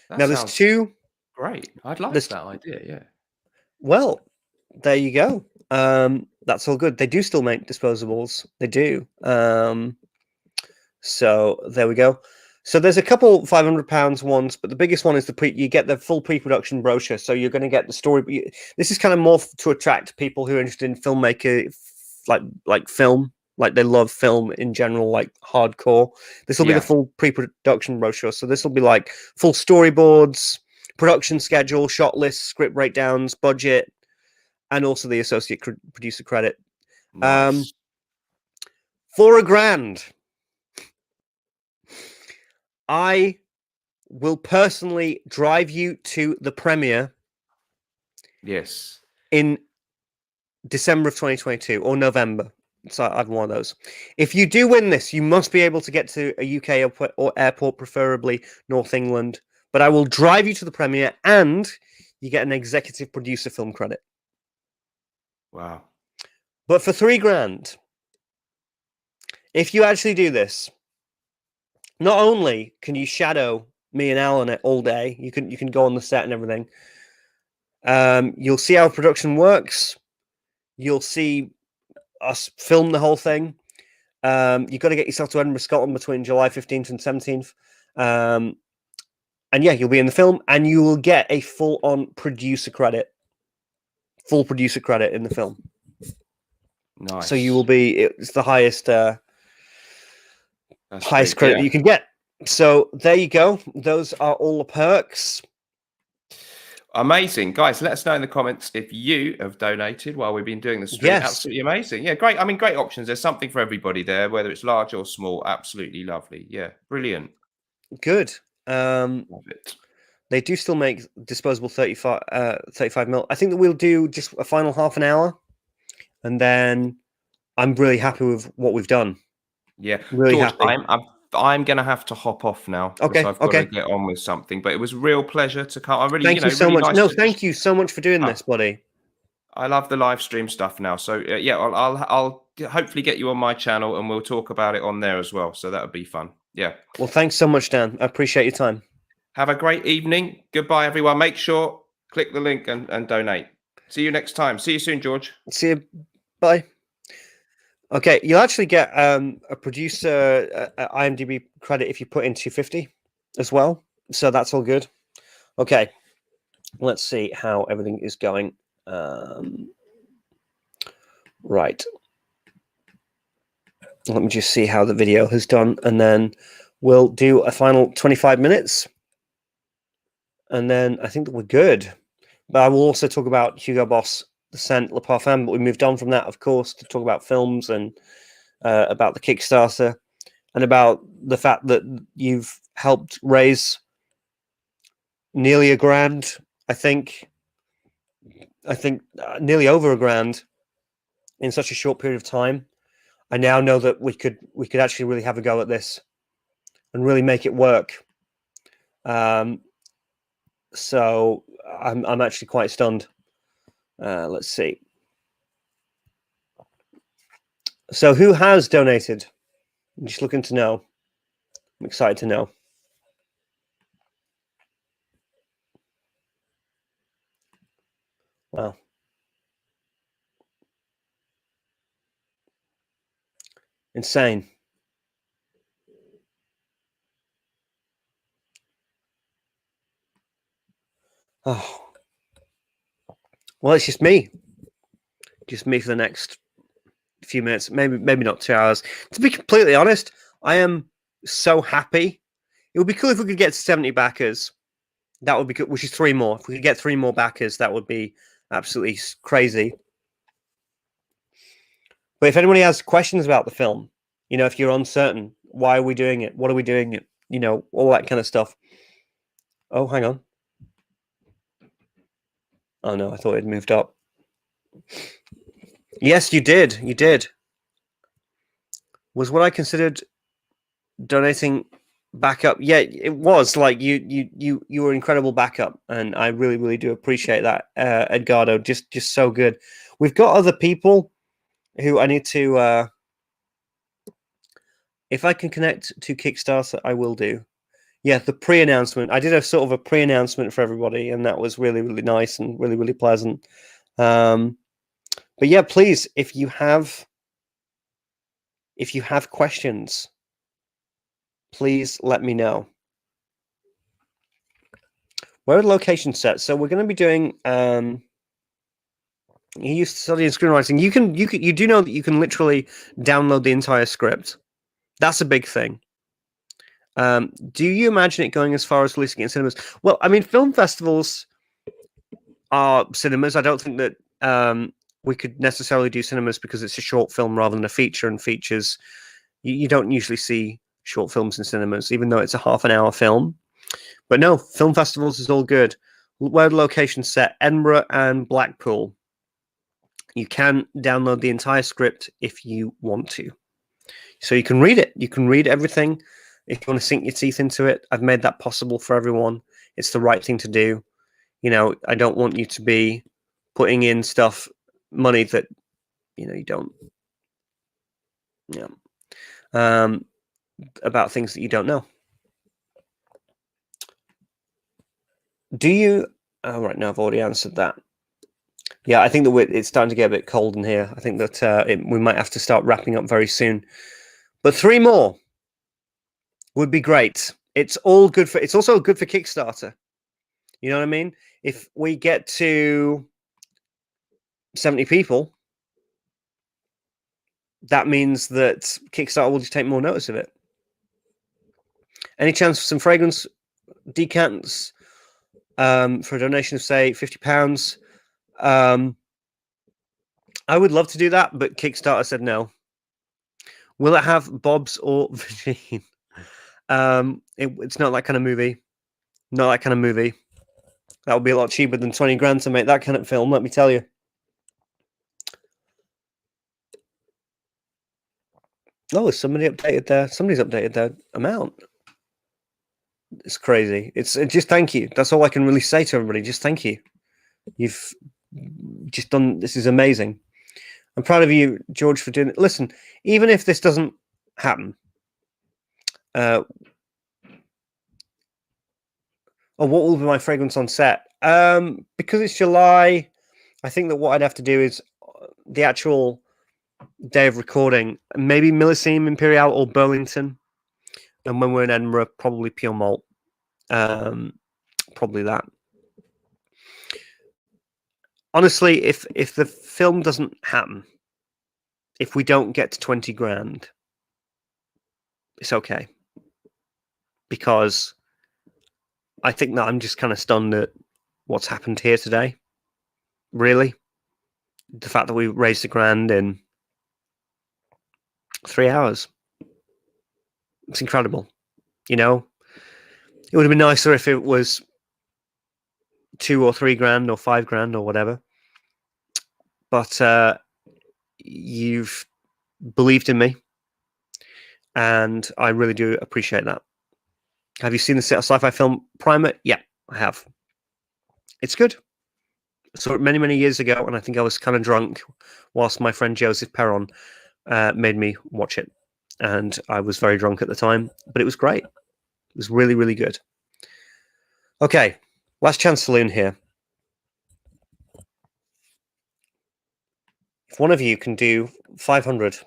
That Now there's two. Great. I'd like that idea. Yeah. Well, there you go. That's all good. They do still make disposables. They do. So there we go. So there's a couple £500 ones, but the biggest one is you get the full pre-production brochure. So you're going to get the story. This is kind of more to attract people who are interested in filmmaker, like film, like they love film in general, like hardcore. This will be the full pre-production brochure. So this will be like full storyboards, production schedule, shot lists, script breakdowns, budget, and also the associate producer credit. Nice. For £1,000. I will personally drive you to the premiere. Yes. In December of 2022 or November. So either one of those. If you do win this, you must be able to get to a UK or airport, preferably North England. But I will drive you to the premiere, and you get an executive producer film credit. Wow. But for £3,000, if you actually do this, not only can you shadow me and Alan all day, you can go on the set and everything. You'll see how production works. You'll see us film the whole thing. You've got to get yourself to Edinburgh, Scotland between July 15th and 17th. And yeah, you'll be in the film, and you will get a full producer credit in the film. Nice. So you will be, it's the highest credit you can get. So there you go. Those are all the perks. Amazing. Guys, let us know in the comments if you have donated while we've been doing the stream. Yes. Absolutely amazing. Yeah, great. I mean, great options. There's something for everybody there, whether it's large or small. Absolutely lovely. Yeah, brilliant. Good. Love it. They do still make disposable 35 mil. I think that we'll do just a final half an hour, and then I'm really happy with what we've done. Yeah, really George, happy. I'm going to have to hop off now. Okay, I've got to get on with something. But it was a real pleasure to come. I really, thank you so really much. nice No, thank you so much for doing this, buddy. I love the live stream stuff now. So yeah, I'll hopefully get you on my channel, and we'll talk about it on there as well. So that would be fun. Yeah. Well, thanks so much, Dan. I appreciate your time. Have a great evening. Goodbye, everyone. Make sure click the link and donate. See you next time. See you soon, George. See you. Bye. Okay, you'll actually get a producer IMDb credit if you put in 250 as well. So that's all good. Okay, let's see how everything is going. Right. Let me just see how the video has done, and then we'll do a final 25 minutes. And then I think that we're good. But I will also talk about Hugo Boss, The Scent, Le Parfum, but we moved on from that, of course, to talk about films and about the Kickstarter and about the fact that you've helped raise nearly £1,000, I think nearly over £1,000 in such a short period of time. I now know that we could actually really have a go at this and really make it work. So I'm actually quite stunned. Let's see. So who has donated? I'm just looking to know. I'm excited to know. Wow. Insane. Oh. Well, it's just me for the next few minutes, maybe not 2 hours. To be completely honest, I am so happy. It would be cool if we could get to 70 backers. That would be good, which is 3 more. If we could get 3 more backers, that would be absolutely crazy. But if anybody has questions about the film, if you're uncertain, why are we doing it? What are we doing it? All that kind of stuff. Oh, hang on. Oh no, I thought it moved up. Yes, you did. You did. Was what I considered donating backup. Yeah, it was like you were incredible backup, and I really, really do appreciate that, Edgardo. Just so good. We've got other people who I need to. If I can connect to Kickstarter, I will do. Yeah, the pre-announcement. I did a sort of a pre-announcement for everybody, and that was really, really nice and really, really pleasant. But yeah, please, if you have questions, please let me know. Where are the location sets? So we're going to be doing. You used to study in screenwriting. You do know that you can literally download the entire script. That's a big thing. Do you imagine it going as far as releasing it in cinemas? Well, I mean, film festivals are cinemas. I don't think that we could necessarily do cinemas because it's a short film rather than a feature, and features you don't usually see short films in cinemas, even though it's a half an hour film. But no, film festivals is all good. Where the location set? Edinburgh and Blackpool. You can download the entire script if you want to. So you can read it. You can read everything. If you want to sink your teeth into it, I've made that possible for everyone. It's the right thing to do. I don't want you to be putting in money that, you don't, about things that you don't know. Do you? Oh, right, now I've already answered that. Yeah, I think that it's starting to get a bit cold in here. I think that we might have to start wrapping up very soon. But 3 more would be great. It's all good for. It's also good for Kickstarter. You know what I mean? If we get to 70 people, that means that Kickstarter will just take more notice of it. Any chance for some fragrance decants for a donation of, say, £50? I would love to do that, but Kickstarter said no. Will it have Bob's or Virgin? It's not that kind of movie. Not that kind of movie. That would be a lot cheaper than 20 grand to make that kind of film, let me tell you. Oh, somebody's updated their amount. It's crazy. It's just thank you. That's all I can really say to everybody. Just thank you. You've just done. This is amazing. I'm proud of you, George, for doing it. Listen, even if this doesn't happen, what will be my fragrance on set? Because it's July, I think that what I'd have to do is the actual day of recording, maybe Millesime Imperial or Burlington, and when we're in Edinburgh, probably Pure Malt. Probably that. Honestly, if the film doesn't happen, if we don't get to 20 grand, it's okay. Because I think that I'm just kind of stunned at what's happened here today. Really. The fact that we raised £1,000 in 3 hours. It's incredible. It would have been nicer if it was 2 or 3 grand or 5 grand or whatever. But you've believed in me, and I really do appreciate that. Have you seen the sci-fi film Primer? Yeah, I have. It's good. I saw it many, many years ago, and I think I was kind of drunk whilst my friend Joseph Perron made me watch it. And I was very drunk at the time, but it was great. It was really, really good. Okay, last chance saloon here. If one of you can do 500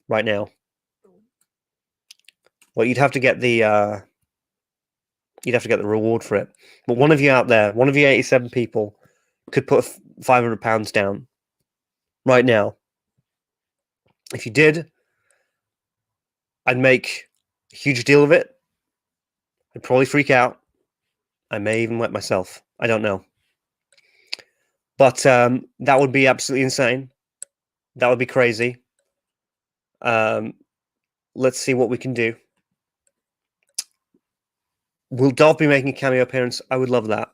right now, well, you'd have to get the reward for it. But one of you out there, one of you 87 people, could put £500 down right now. If you did, I'd make a huge deal of it. I'd probably freak out. I may even wet myself. I don't know. But that would be absolutely insane. That would be crazy. Let's see what we can do. Will Dov be making a cameo appearance? I would love that.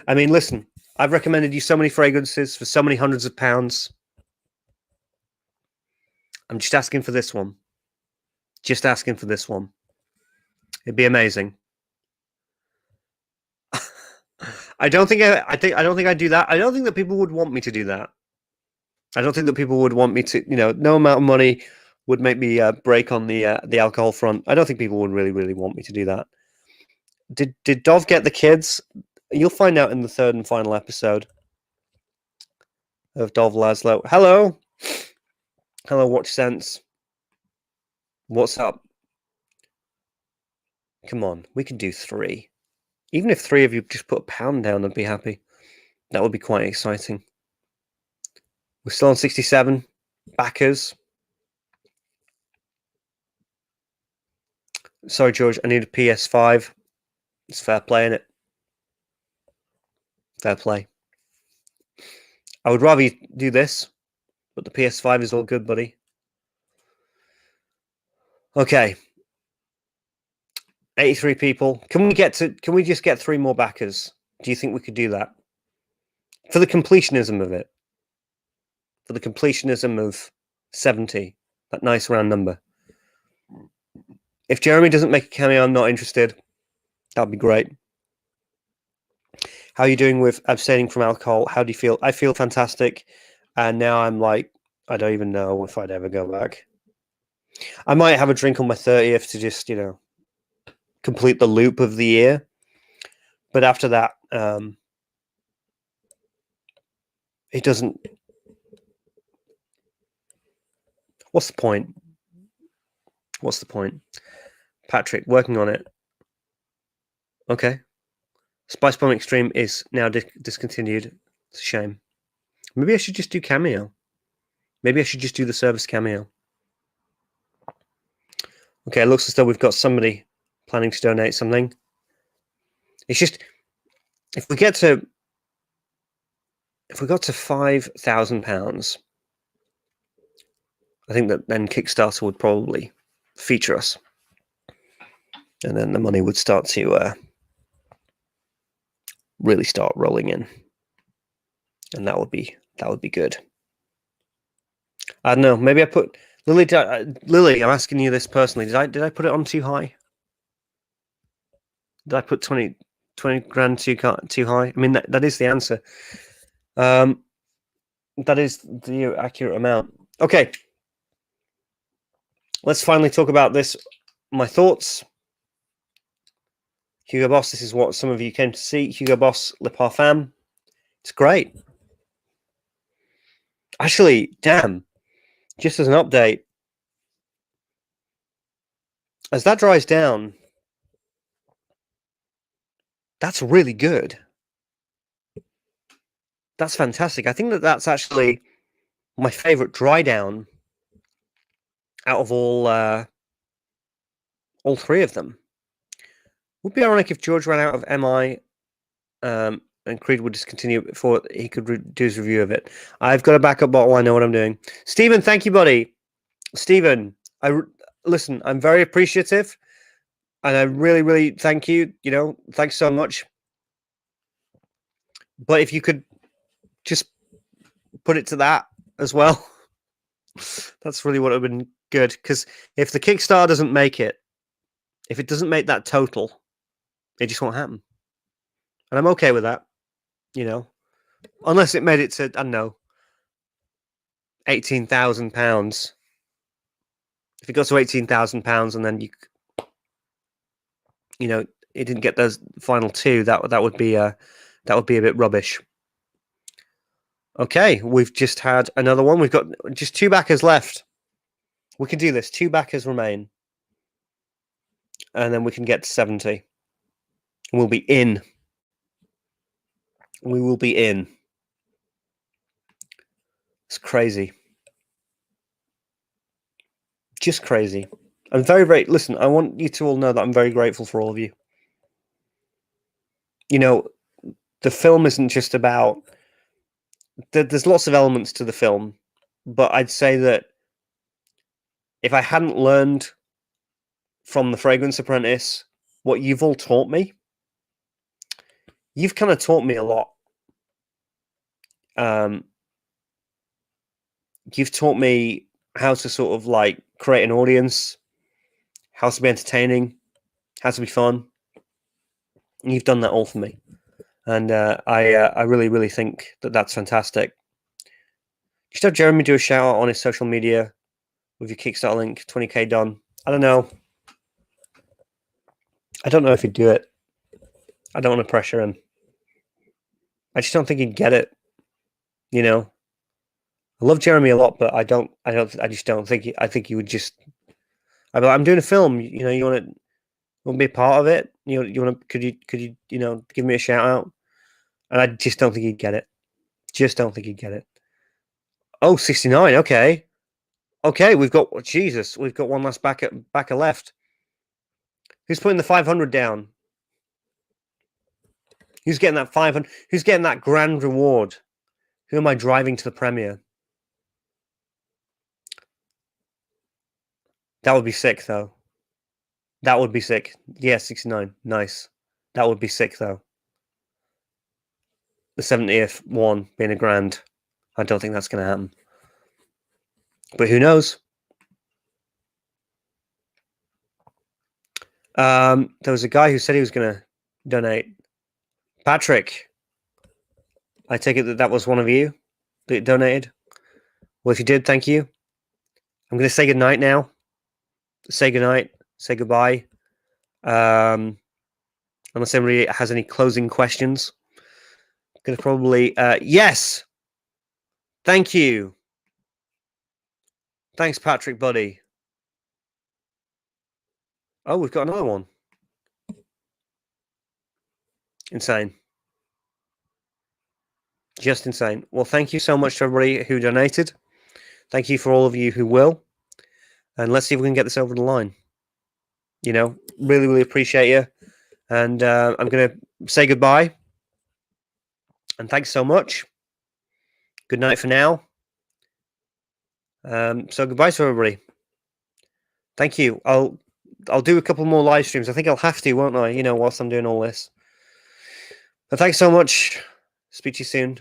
I mean, listen, I've recommended you so many fragrances for so many hundreds of pounds. I'm just asking for this one. Just asking for this one. It'd be amazing. I don't think I'd do that. I don't think that people would want me to do that. I don't think that people would want me to, no amount of money would make me break on the alcohol front. I don't think people would really want me to do that. Did Dov get the kids? You'll find out in the third and final episode of Dov Laszlo. Hello, Watch Sense. What's up? Come on, we can do 3. Even if 3 of you just put £1 down, I'd be happy. That would be quite exciting. We're still on 67 backers. Sorry, George, I need a PS5. It's fair play, innit? Fair play. I would rather you do this, but the PS5 is all good, buddy. Okay. 83 people. Can we just get 3 more backers? Do you think we could do that? For the completionism of it. For the completionism of 70. That nice round number. If Jeremy doesn't make a cameo, I'm not interested. That'd be great. How are you doing with abstaining from alcohol? How do you feel? I feel fantastic. And now I'm like, I don't even know if I'd ever go back. I might have a drink on my 30th to just, complete the loop of the year. But after that, it doesn't. What's the point? What's the point? Patrick, working on it. Okay. Spice Bomb Extreme is now discontinued. It's a shame. Maybe I should just do cameo. Maybe I should just do the service cameo. Okay, it looks as though we've got somebody planning to donate something. It's just if we got to £5,000, I think that then Kickstarter would probably feature us, and then the money would start to really start rolling in, and that would be good. I don't know. Maybe I put Lily. I'm asking you this personally. Did I put it on too high? Did I put 20 grand too high? I mean, that is the answer. That is the accurate amount. Okay. Let's finally talk about this. My thoughts. Hugo Boss, this is what some of you came to see. Hugo Boss Le Parfum. It's great. Actually, damn. Just as an update. As that dries down, that's really good. That's fantastic. I think that's actually my favorite dry down out of all 3 of them. Would be ironic if George ran out of MI and Creed would discontinue before he could do his review of it. I've got a backup bottle. I know what I'm doing. Stephen, thank you, buddy. Stephen, listen, I'm very appreciative, and I really thank you. Thanks so much. But if you could just put it to that as well, that's really what would have been good. Because if the Kickstarter doesn't make it, if it doesn't make that total, it just won't happen. And I'm okay with that, unless it made it to, I don't know, £18,000. If it got to £18,000 and then it didn't get those final 2, that would be a bit rubbish. Okay, we've just had another one. We've got just 2 backers left. We can do this. 2 backers remain. And then we can get to 70. We'll be in. we will be in. It's crazy. Just crazy. I'm very, very... Listen, I want you to all know that I'm very grateful for all of you. You know, the film isn't just about... There's lots of elements to the film, but I'd say that if I hadn't learned from The Fragrance Apprentice what you've all taught me, you've kind of taught me a lot. You've taught me how to sort of like create an audience, how to be entertaining, how to be fun. And you've done that all for me, and I really, really think that that's fantastic. Just have Jeremy do a shout out on his social media with your Kickstarter link. 20k done. I don't know. I don't know if he'd do it. I don't want to pressure him. I just don't think he'd get it. You know, I love Jeremy a lot, but I just don't think. I think he would just. I'm doing a film. You know, you want to be a part of it. You want to? Could you give me a shout out? And I just don't think he'd get it. Just don't think he'd get it. Oh, 69. Okay. Okay, we've got Jesus. We've got one last backer left. Who's putting the 500 down? Who's getting that 500? Who's getting that grand reward? Who am I driving to the premiere? That would be sick, though. That would be sick. Yeah, 69. Nice. That would be sick, though. The 70th one being a grand. I don't think that's going to happen. But who knows? There was a guy who said he was going to donate. Patrick, I take it that was one of you that donated. Well, if you did, thank you. I'm going to say goodnight now. Say goodnight. Say goodbye. Unless anybody has any closing questions. I'm going to probably... yes! Thank you. Thanks, Patrick, buddy. Oh, we've got another one. Insane. Just insane. Well, thank you so much to everybody who donated. Thank you for all of you who will. And let's see if we can get this over the line. You know, really, really appreciate you. And I'm going to say goodbye. And thanks so much. Good night for now. So goodbye to everybody. Thank you. I'll do a couple more live streams. I think I'll have to, won't I? You know, whilst I'm doing all this. But thanks so much. Speak to you soon.